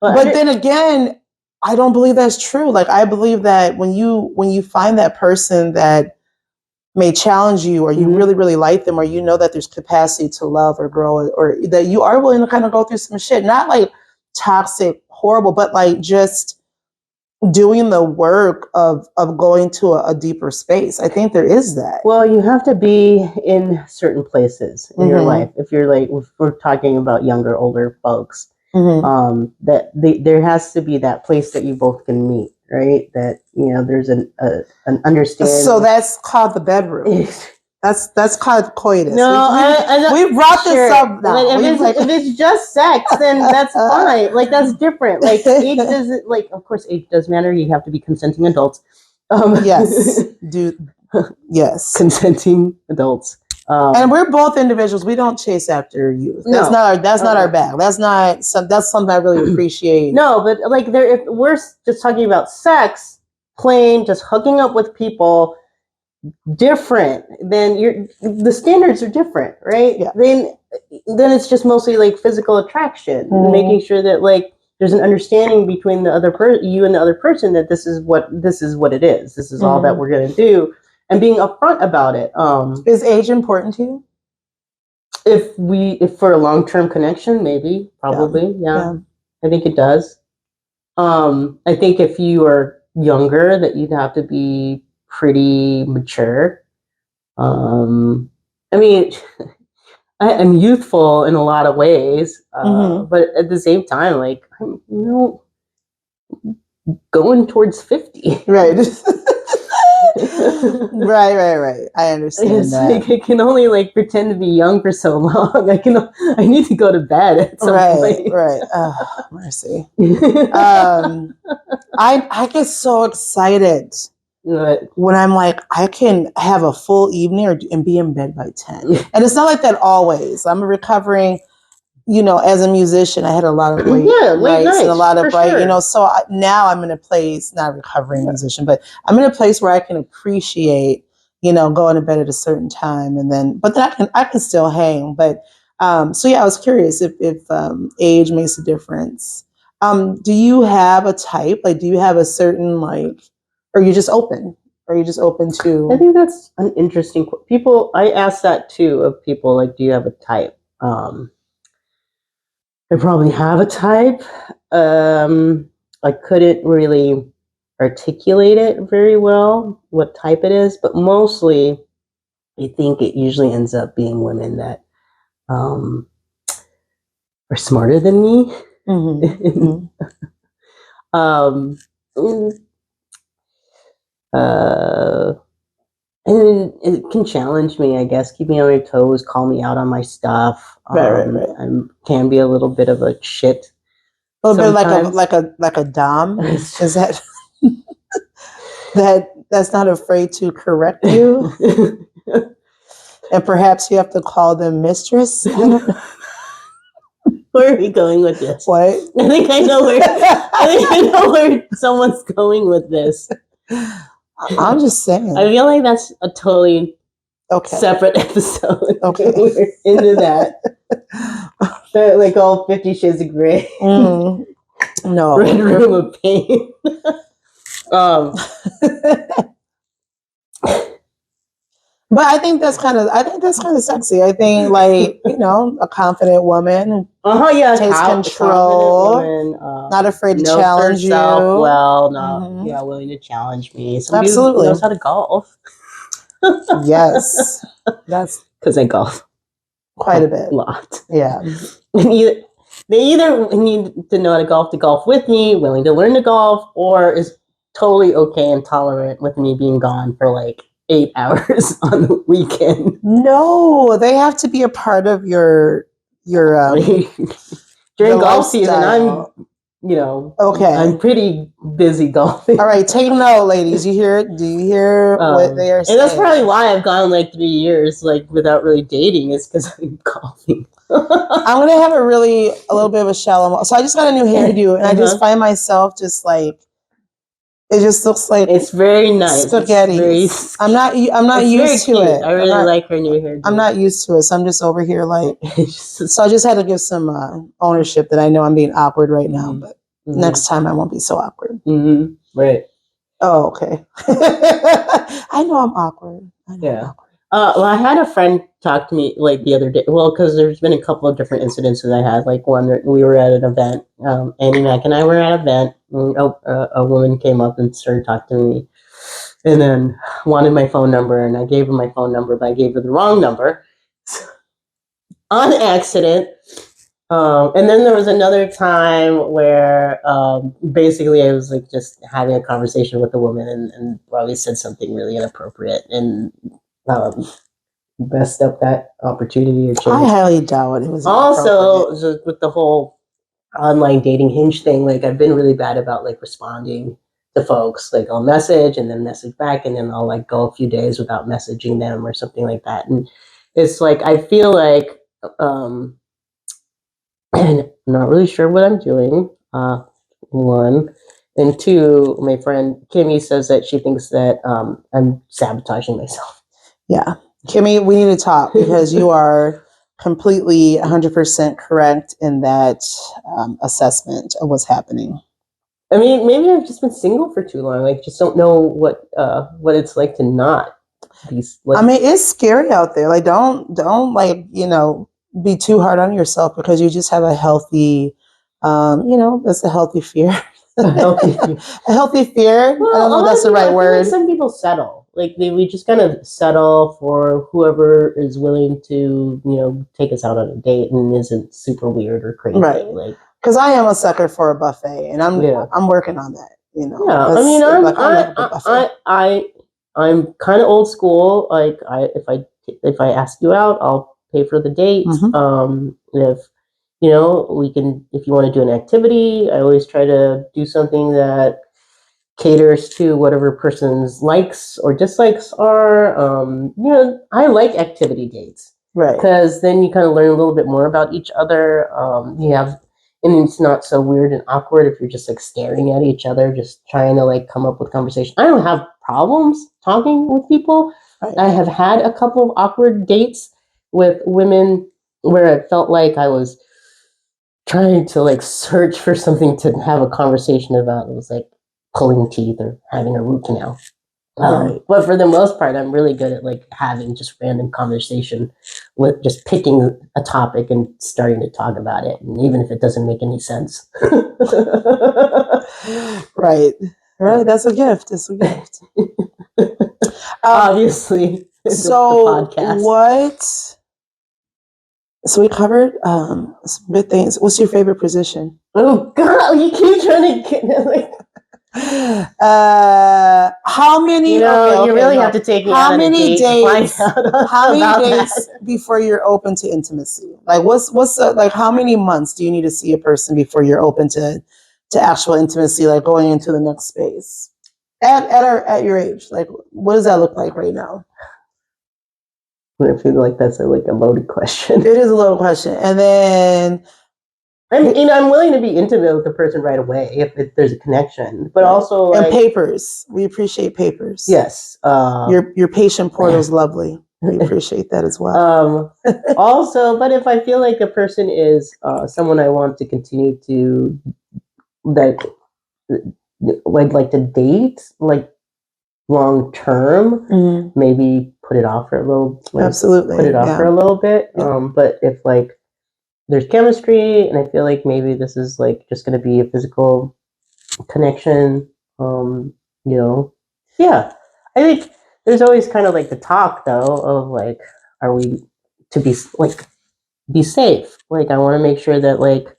but then again, I don't believe that's true. Like, I believe that when you find that person that may challenge you, or you really, really like them, or that there's capacity to love or grow, or that you are willing to kind of go through some shit, not like toxic, horrible, but like just doing the work of going to a deeper space. I think there is that. Well, you have to be in certain places in your life. If you're like, if we're talking about younger, older folks, there has to be that place that you both can meet, right? That, there's an understanding. So that's called the bedroom. That's called coitus. No, we brought this up now. If it's just sex, then that's fine. Like, that's different. Like, age doesn't, like, of course, age does matter. You have to be consenting adults. Yes, yes, consenting adults. And we're both individuals. We don't chase after youth. That's not our bag. That's something I really appreciate. No, but like, if we're just talking about sex, plain just hooking up with people, different, then the standards are different, right? Yeah. Then it's just mostly like physical attraction, making sure that like there's an understanding between the other you and the other person, that this is what it is. This is all that we're gonna do, and being upfront about it. Is age important to you? If for a long-term connection, maybe, probably, yeah. I think it does. I think if you are younger, that you'd have to be pretty mature. I mean, I'm youthful in a lot of ways, but at the same time, like, I'm, going towards 50. Right. Right. I understand that. Like, I can only like pretend to be young for so long. I need to go to bed at some point. Right. Oh, mercy. I get so excited when I'm like, I can have a full evening and be in bed by 10. And it's not like that always. I'm recovering, as a musician, I had a lot of late nights and a lot of sure. So now I'm in a place, not a recovering musician, but I'm in a place where I can appreciate going to bed at a certain time, and but then I can still hang. But so yeah, I was curious if age makes a difference. Do you have a type? Like, do you have a certain like, or are you just open? Or are you just open to? I think that's an interesting. I ask that too of people. Like, do you have a type? I probably have a type. I couldn't really articulate it very well, what type it is, but mostly I think it usually ends up being women that are smarter than me. Mm-hmm. um, and it can challenge me, I guess, keep me on my toes, call me out on my stuff. Right. I can be a little bit of a shit. A little bit like a dom. Is that that's not afraid to correct you, and perhaps you have to call them mistress. I don't know. Where are we going with this? What? I think I know where someone's going with this. I'm just saying. I feel like that's a totally okay. separate episode. Okay. We're into that. Like all 50 Shades of Grey. No. Red Room of Pain. But I think that's kind of sexy. I think like, a confident woman takes control, woman, not afraid to challenge you. Well, willing to challenge me. Absolutely. Dude knows how to golf. Yes. That's because I golf quite a bit. A lot. Yeah. They either need to know how to golf with me, willing to learn to golf, or is totally okay and tolerant with me being gone for like 8 hours on the weekend. No, they have to be a part of your during golf season. I'm okay. I'm pretty busy golfing. All right, take note, ladies. Do you hear what they are saying? And that's probably why I've gone like 3 years like without really dating. Is because I'm golfing. I'm gonna have a little bit of a shallow. So I just got a new hairdo, and I just find myself just like. It just looks like it's very nice. Spaghetti. I'm not used to it. I really like her new hair. I'm not used to it, so I'm just over here like. So I just had to give some ownership that I know I'm being awkward right now, but next time I won't be so awkward. Mm-hmm. Right. Oh, okay. I know I'm awkward. I'm awkward. Well, I had a friend talk to me like the other day. Well, because there's been a couple of different incidents that I had. Like one, we were at an event. Annie, Mack, and I were at an event. A woman came up and started talking to me, and then wanted my phone number, and I gave her my phone number, but I gave her the wrong number on accident. And then there was another time where basically I was like just having a conversation with a woman and probably said something really inappropriate and messed up that opportunity. I highly doubt it was. Also, just with the whole online dating Hinge thing, like I've been really bad about like responding to folks. Like I'll message and then message back, and then I'll like go a few days without messaging them or something like that. And it's like I feel like and I'm not really sure what I'm doing. One. And two, my friend Kimmy says that she thinks that I'm sabotaging myself. Yeah. Kimmy, we need to talk because you are completely 100% correct in that assessment of what's happening. I mean, maybe I've just been single for too long. Like, just don't know what it's like to not be. Like, I mean, it's scary out there. Like, don't like, be too hard on yourself because you just have a healthy, that's a healthy fear. A healthy fear. Well, I don't know if that's the right word. Like some people settle. Like we just kind of settle for whoever is willing to, take us out on a date and isn't super weird or crazy. Right. Like, because I am a sucker for a buffet, and I'm working on that. Yeah. I mean, I'm kind of old school. Like if I ask you out, I'll pay for the date. If if you want to do an activity, I always try to do something that caters to whatever person's likes or dislikes are. I like activity dates. Right. Because then you kind of learn a little bit more about each other. And it's not so weird and awkward if you're just like staring at each other, just trying to like come up with conversation. I don't have problems talking with people, Right. I have had a couple of awkward dates with women where it felt like I was trying to like search for something to have a conversation about. It was like pulling teeth or having a root canal. Right. But for the most part, I'm really good at like having just random conversation with just picking a topic and starting to talk about it, and even if it doesn't make any sense. Right. Right. That's a gift. It's a gift. Obviously, the So podcast. what? So we covered some good things. What's your favorite position? Oh God, you keep trying to get like. How many? You know, okay, you really no. have to take me How out on a many date to find days? out How many about days that. before you're open to intimacy? Like, what's the, like? How many months do you need to see a person before you're open to actual intimacy? Like going into the next space at your age. Like, what does that look like right now? I feel like that's a loaded question. It is a loaded question, and then. I'm willing to be intimate with the person right away if there's a connection, but also like, and papers. We appreciate papers. Yes, your patient portal's lovely. We appreciate that as well. Also, but if I feel like a person is someone I want to continue to like, I'd like to date like long term, maybe put it off for a little. Absolutely, put it off for a little bit. Yeah. But if like there's chemistry and I feel like maybe this is like just going to be a physical connection, yeah, I think there's always kind of like the talk though of like, are we to be safe? Like I want to make sure that like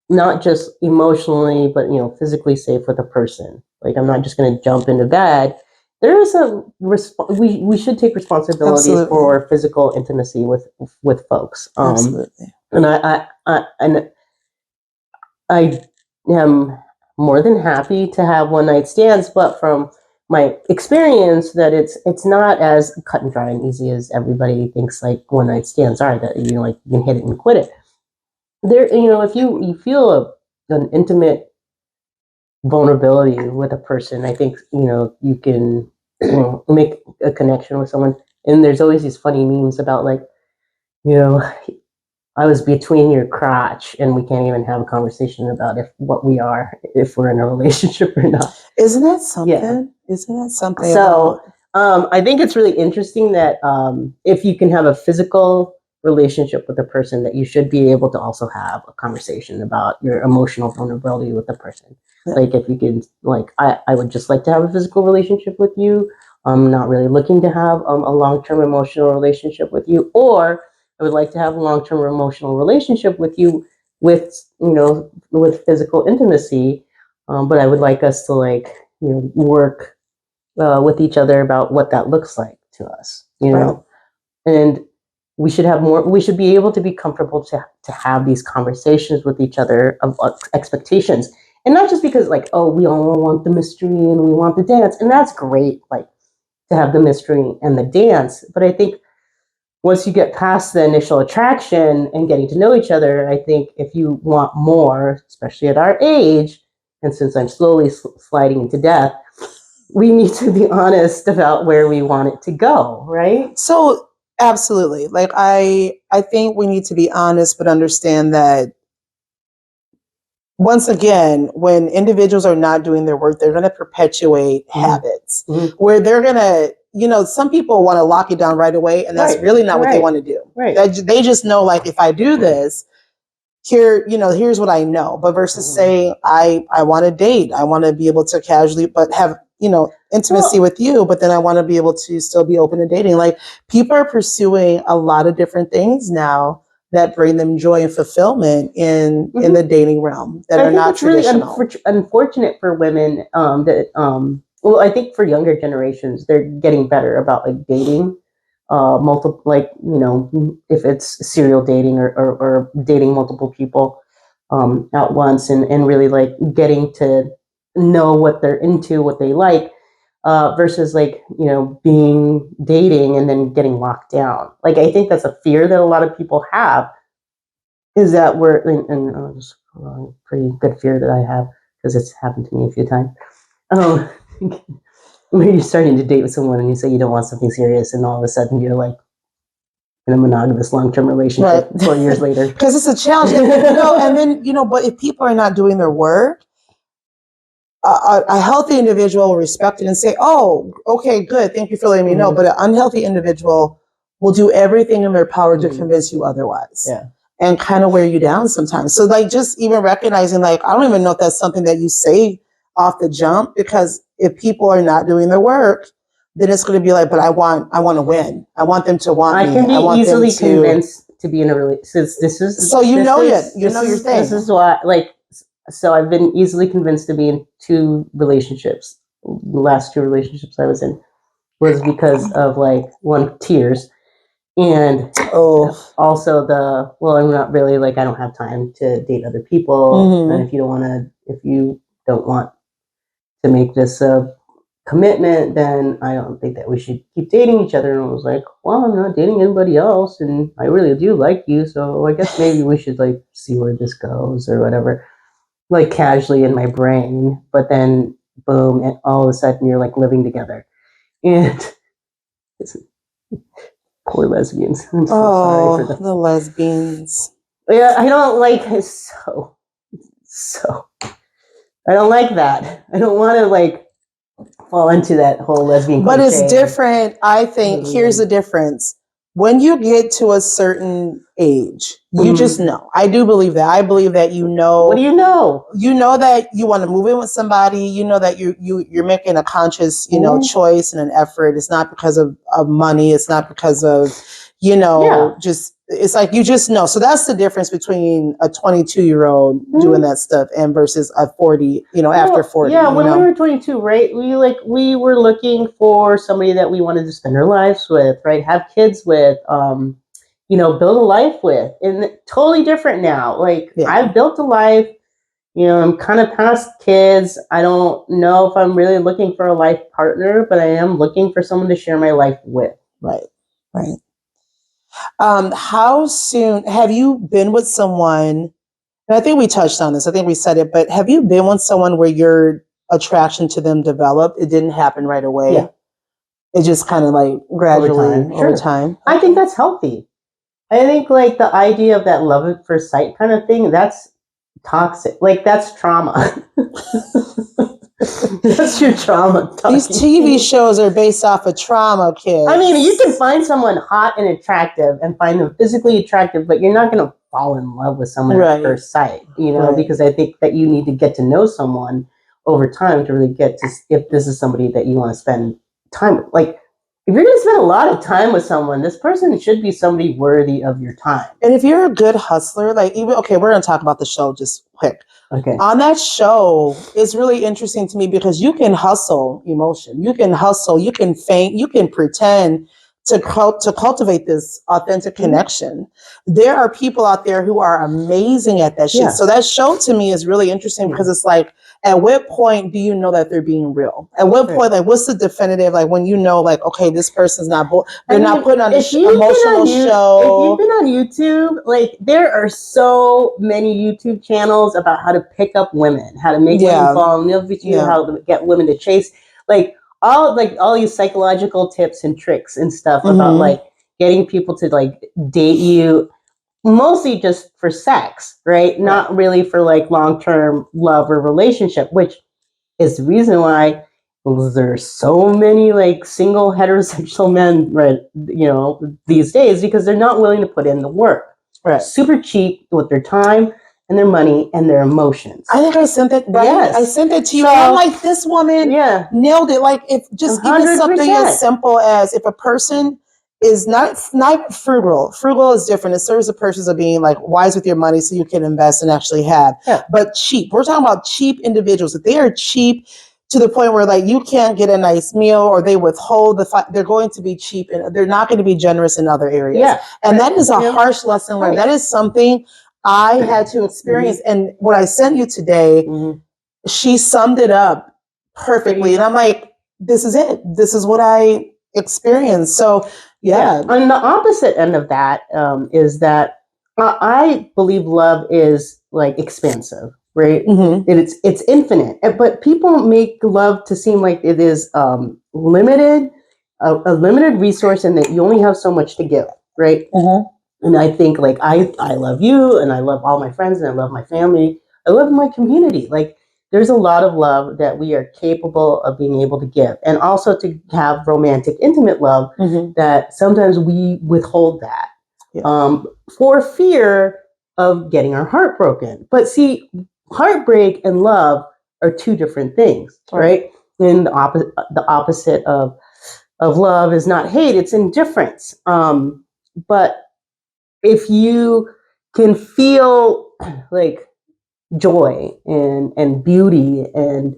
not just emotionally but physically safe with a person. Like I'm not just going to jump into bed. There is a we should take responsibility Absolutely. for physical intimacy with folks. Absolutely. And I am more than happy to have one night stands, but from my experience, that it's not as cut and dry and easy as everybody thinks. Like one night stands are, that like you can hit it and quit it. There, if you feel an intimate vulnerability with a person, I think you can make a connection with someone. And there's always these funny memes about like, I was between your crotch, and we can't even have a conversation about if we're in a relationship or not. Isn't that something? Yeah. Isn't that something? So I think it's really interesting that if you can have a physical relationship with a person, that you should be able to also have a conversation about your emotional vulnerability with the person. Yeah. Like if you can, like, I would just like to have a physical relationship with you. I'm not really looking to have a long-term emotional relationship with you, or I would like to have a long-term emotional relationship with you with physical intimacy, but I would like us to work with each other about what that looks like to us, Right. and we should have more. We should be able to be comfortable to have these conversations with each other of expectations, and not just because like, oh, we all want the mystery and we want the dance, and that's great, like to have the mystery and the dance, but I think once you get past the initial attraction and getting to know each other, I think if you want more, especially at our age, and since I'm slowly sliding into death, we need to be honest about where we want it to go, right? So absolutely. Like I think we need to be honest, but understand that once again, when individuals are not doing their work, they're going to perpetuate habits where they're going to, some people want to lock it down right away, and that's really not what they want to do. Right. They just know, like, if I do this, here's what I know. But versus saying, I want to date, I want to be able to casually, but have, intimacy with you, but then I want to be able to still be open to dating. Like people are pursuing a lot of different things now that bring them joy and fulfillment in the dating realm that are not traditional. Really unfortunate for women well, I think for younger generations, they're getting better about like dating multiple, like, if it's serial dating or dating multiple people at once, and really like getting to know what they're into, what they like, versus like, being dating and then getting locked down. Like, I think that's a fear that a lot of people have, is that we're, and it's a pretty good fear that I have because it's happened to me a few times. when you're starting to date with someone and you say you don't want something serious, and all of a sudden you're like in a monogamous long-term relationship 4 years later. Because it's a challenge. And then, but if people are not doing their work, a healthy individual will respect it and say, oh, okay, good. Thank you for letting me know. But an unhealthy individual will do everything in their power to convince you otherwise. Yeah. And kind of wear you down sometimes. So like just even recognizing like, I don't even know if that's something that you say off the jump, because if people are not doing their work, then it's going to be like, but I want to win. I want them to want me. I can be easily convinced to be in a relationship. So you know your thing. This is why, so I've been easily convinced to be in 2 relationships. The last 2 relationships I was in was because of like one, tears. And also I'm not really like, I don't have time to date other people. And if you don't want to make this a commitment, then I don't think that we should keep dating each other. And I was like, well, I'm not dating anybody else, and I really do like you, so I guess maybe we should like see where this goes or whatever, like casually in my brain. But then boom, and all of a sudden you're like living together, and it's poor lesbians. I'm so sorry for the lesbians. Yeah, I don't like so I don't like that. I don't want to like fall into that whole lesbian But cliche. it's different. I think here's the difference. When you get to a certain age, you just know. I do believe that. I believe that you know. What do you know? You know that you want to move in with somebody. You know that you're making a conscious, choice and an effort. It's not because of money. It's not because of, just, it's like you just know. So that's the difference between a 22-year-old doing that stuff and versus a 40, after 40. Yeah, when we were 22, right? We were looking for somebody that we wanted to spend our lives with, right? Have kids with, build a life with. And totally different now. Like I've built a life, I'm kind of past kids. I don't know if I'm really looking for a life partner, but I am looking for someone to share my life with. Right. How soon have you been with someone? And I think we touched on this. I think we said it, but have you been with someone where your attraction to them developed? It didn't happen right away. Yeah. It just kind of like gradually over time. I think that's healthy. I think like the idea of that love at first sight kind of thing, that's toxic. Like that's trauma. That's your trauma talking. These TV shows are based off of trauma, kids. I mean, you can find someone hot and attractive and find them physically attractive, but you're not going to fall in love with someone at first sight, because I think that you need to get to know someone over time to really get to if this is somebody that you want to spend time with. Like, if you're going to spend a lot of time with someone, this person should be somebody worthy of your time. And if you're a good hustler, we're going to talk about the show just quick. Okay. On that show, it's really interesting to me because you can hustle emotion. You can hustle. You can feign. You can pretend to cultivate this authentic connection. There are people out there who are amazing at that shit. Yeah. So that show to me is really interesting because it's like, at what point do you know that they're being real? At what point, like, what's the definitive, like, when you know, like, okay, this person's not, not putting on an emotional show. If you've been on YouTube, like, there are so many YouTube channels about how to pick up women, how to make women fall in love with you, how to get women to chase, all these psychological tips and tricks and stuff about like getting people to like date you, mostly just for sex, right? Not really for like long-term love or relationship, which is the reason why there's so many like single heterosexual men, right? These days, because they're not willing to put in the work. Right. Super cheap with their time and their money and their emotions. I think I sent that. Right? Yes. I sent that to you. So, and I'm like, this woman nailed it. Like, if just 100%. Even something as simple as if a person is not frugal. Frugal is different. It serves the purpose of being like wise with your money so you can invest and actually have. Yeah. But cheap. We're talking about cheap individuals. If they are cheap to the point where like you can't get a nice meal or they withhold they're going to be cheap and they're not going to be generous in other areas. Yeah. And that is a harsh lesson learned. That is something I had to experience. And what I sent you today, she summed it up perfectly. And I'm like, this is it. This is what I experienced. So, yeah. On the opposite end of that is that I believe love is like expansive. right? Mm-hmm. It's infinite, but people make love to seem like it is limited, a limited resource, and that you only have so much to give, right? Mm-hmm. And I think like I love you, and I love all my friends, and I love my family. I love my community. Like there's a lot of love that we are capable of being able to give, and also to have romantic, intimate love Mm-hmm. that sometimes we withhold that Yeah. for fear of getting our heart broken. But see, heartbreak and love are two different things, right? And the opposite of love is not hate; it's indifference. But if you can feel like joy and beauty and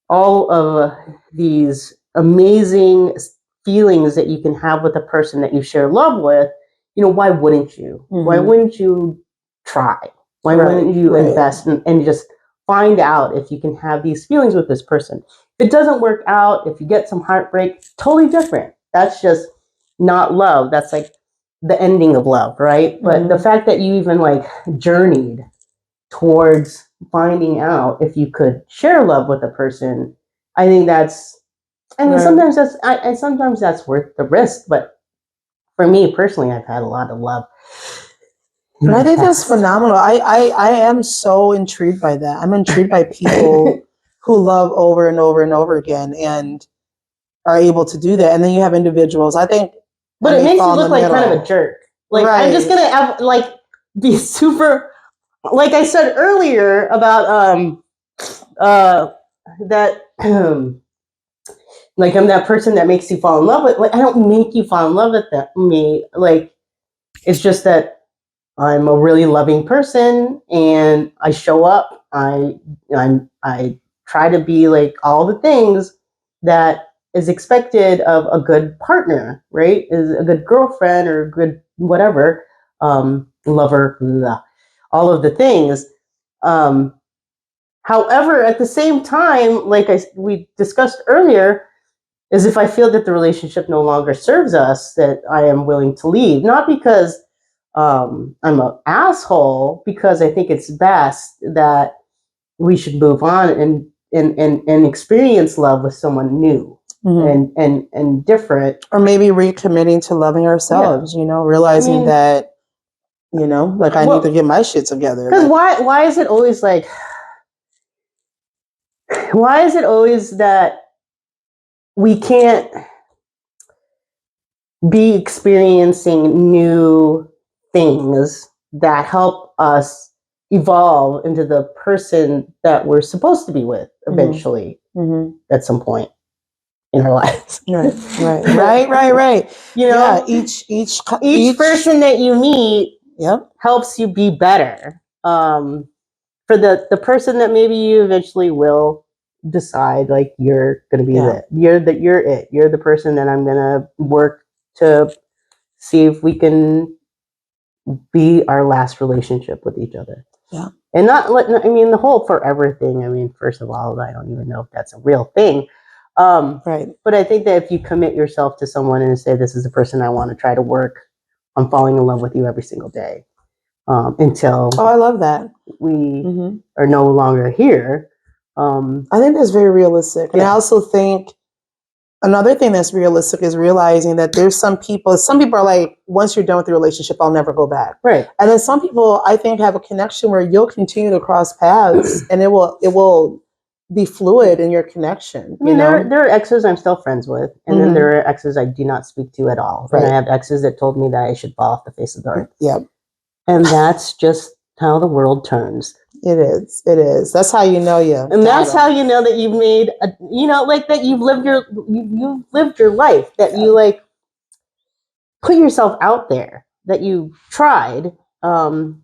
all of these amazing feelings that you can have with a person that you share love with, why wouldn't you? Mm-hmm. Why wouldn't you try? Why Right, wouldn't you right. invest and just find out if you can have these feelings with this person? If it doesn't work out, if you get some heartbreak, totally different. That's just not love. That's like the ending of love, right? But the Mm-hmm. fact that you even like journeyed towards finding out if you could share love with a person, I think that's. I mean, Right. sometimes that's worth the risk. But for me personally, I've had a lot of love. And I think that's phenomenal. I am so intrigued by that. I'm intrigued by people who love over and over and over again and are able to do that. And then you have individuals, I think, But it makes you look like kind of a jerk. Like I'm just gonna have like be super. Like I said earlier about that like I'm that person that makes you fall in love with. Like I don't make you fall in love with me. Like it's just that I'm a really loving person, and I show up. I try to be like all the things that is expected of a good partner, right? Is a good girlfriend or a good whatever, lover, blah, all of the things. Um, However, at the same time, like we discussed earlier, is if I feel that the relationship no longer serves us, that I am willing to leave. Not because I'm an asshole, because I think it's best that we should move on and experience love with someone new. Mm-hmm. and different. Or maybe recommitting to loving ourselves, realizing that, like I need to get my shit together. Because why is it always like, why is it always that we can't be experiencing new things that help us evolve into the person that we're supposed to be with eventually, mm-hmm. at some point in our lives. Right. Yeah, each person that you meet, yep, helps you be better. For the person that maybe you eventually will decide like you're gonna be you're the person that I'm gonna work to see if we can be our last relationship with each other. Yeah. And the whole forever thing, I mean, first of all, I don't even know if that's a real thing. Right. But I think that if you commit yourself to someone and say, this is the person I want to try to work on falling in love with you every single day, until I love that we are no longer here. I think that's very realistic. And I also think another thing that's realistic is realizing that there's some people are like, once you're done with the relationship, I'll never go back. Right. And then some people, I think, have a connection where you'll continue to cross paths and it will be fluid in your connection. I mean, there are exes I'm still friends with, and then there are exes I do not speak to at all. Right. And I have exes that told me that I should fall off the face of the earth. Yep. And that's just how the world turns. It is. That's how you know you. And that's how you know that you've made that you've lived your life, that you like put yourself out there, that you tried to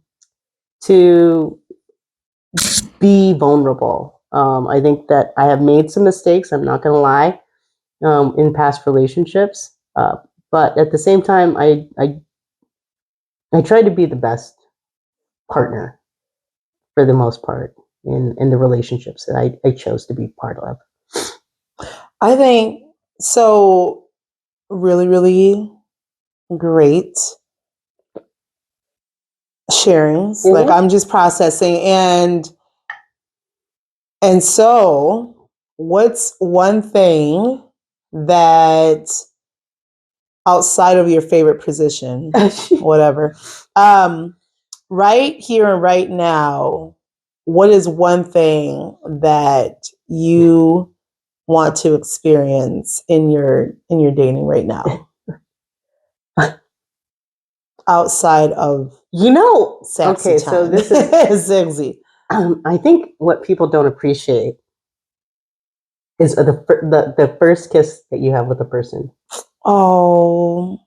be vulnerable. I think that I have made some mistakes, I'm not going to lie, in past relationships. But at the same time, I try to be the best partner for the most part in the relationships that I chose to be part of. I think so. Really, really great sharings. Like I'm just processing, and And so, what's one thing that outside of your favorite position, whatever, right here and right now, what is one thing that you want to experience in your dating right now? Outside of sexy okay, time. so this is sexy. I think what people don't appreciate is the first kiss that you have with a person. Oh,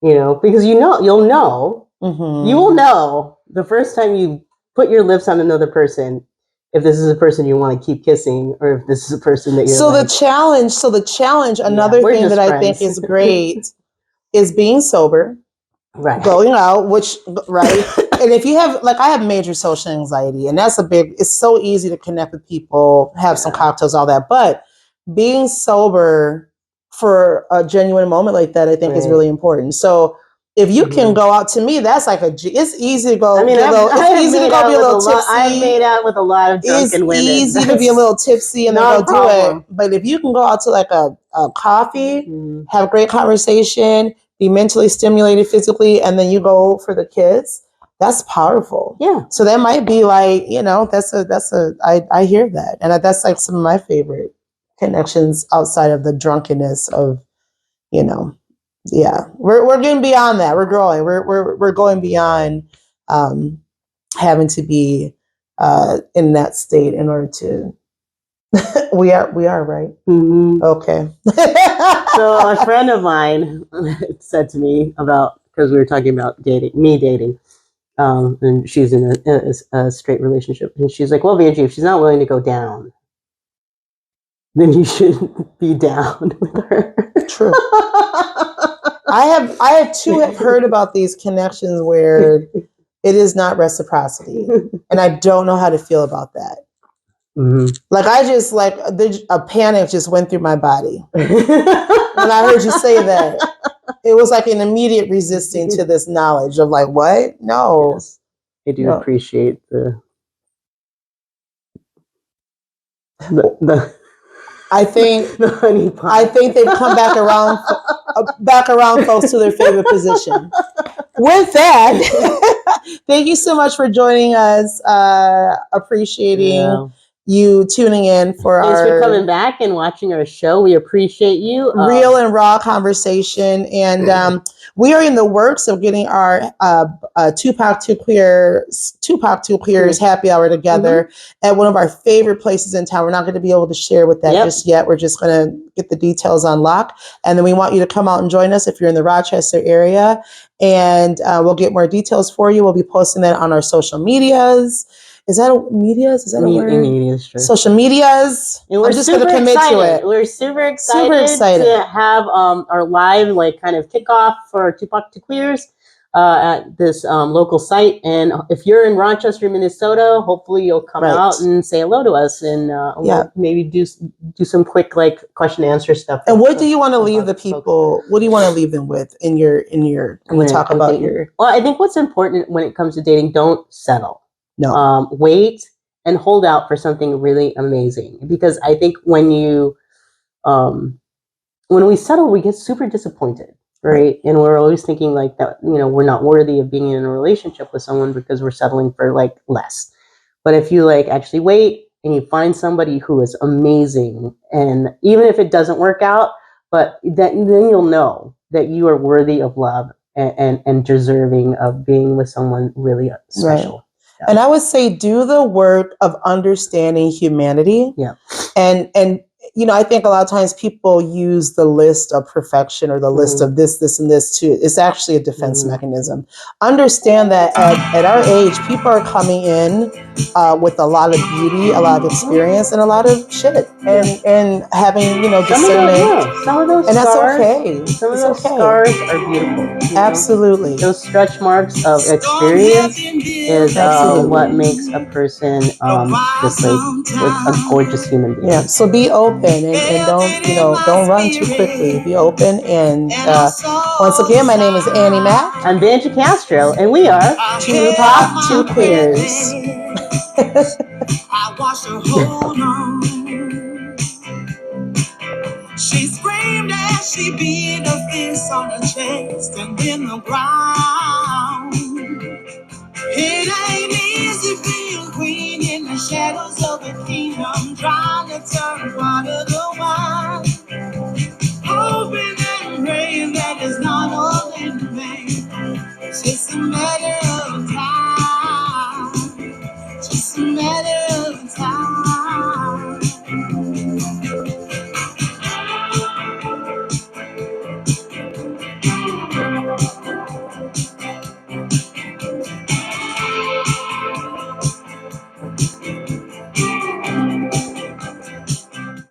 Because you'll know, mm-hmm. you will know the first time you put your lips on another person if this is a person you want to keep kissing or if this is a person that you're the challenge, another thing that I think is great is being sober. Right. Going out, and if you have, I have major social anxiety, and it's so easy to connect with people, have some cocktails, all that, but being sober for a genuine moment like that, I think is really important. So if you can go out, to me, that's it's easy to go. I mean, it's easy to go be a little tipsy. I've made out with a lot of drunken women. It's easy to be a little tipsy and then go do it. But if you can go out to a coffee, have a great conversation, be mentally stimulated physically, and then you go for the kiss, that's powerful. Yeah. So that might be I hear that. And that's some of my favorite connections outside of the drunkenness of, we're getting beyond that. We're growing. We're going beyond having to be in that state in order to. we are right. Mm-hmm. Okay. So a friend of mine said to me because we were talking about dating, and she's in a straight relationship, and she's like, "Well, Vangie, if she's not willing to go down, then you should be down with her." True. I too have heard about these connections where it is not reciprocity, and I don't know how to feel about that. Mm-hmm. I just a panic just went through my body when I heard you say that. It was an immediate resisting to this knowledge of what? No. Yes. I do appreciate the I think the honey pot. I think they've come back around folks to their favorite position. With that, thank you so much for joining us. Appreciating you tuning in Thanks for coming back and watching our show. We appreciate you. Real and raw conversation. And we are in the works of getting our 2POC2QUEERS happy hour together at one of our favorite places in town. We're not going to be able to share with that just yet. We're just going to get the details on lock. And then we want you to come out and join us if you're in the Rochester area. And we'll get more details for you. We'll be posting that on our social medias. Is that a word? Medias, sure. Social medias. And we're just going to commit to it. We're super excited to have our live kind of kickoff for 2POC2QUEERS at this local site. And if you're in Rochester, Minnesota, hopefully you'll come out and say hello to us and we'll maybe do some quick question and answer stuff. And what do you want to leave the people? What do you want to leave them with in your when we talk about your? Well, I think what's important when it comes to dating, don't settle. No. Wait and hold out for something really amazing. Because I think when we settle, we get super disappointed, right? And we're always thinking that, we're not worthy of being in a relationship with someone because we're settling for less. But if you actually wait and you find somebody who is amazing, and even if it doesn't work out, but then you'll know that you are worthy of love and deserving of being with someone really special. Right. Yeah. And I would say do the work of understanding humanity. Yeah. And I think a lot of times people use the list of perfection or the list of this, and this too. It's actually a defense mechanism. Understand that at our age, people are coming in with a lot of beauty, a lot of experience, and a lot of shit, and having discernment. Some of those and scars, that's okay. Some of those scars are beautiful. Absolutely. Those stretch marks of experience is what makes a person just a gorgeous human being. Yeah. So be open and don't run too quickly. Be open. And once again, my name is Annie Mack. I'm Vangie Castro, and we are 2POC2QUEERS. I watched her hold on. She screamed as she beat her fist on her chest and then the ground. It ain't easy being queen in the shadows of the kingdom, trying to turn water to wine. Hoping and praying that it's not all in vain. It's just a matter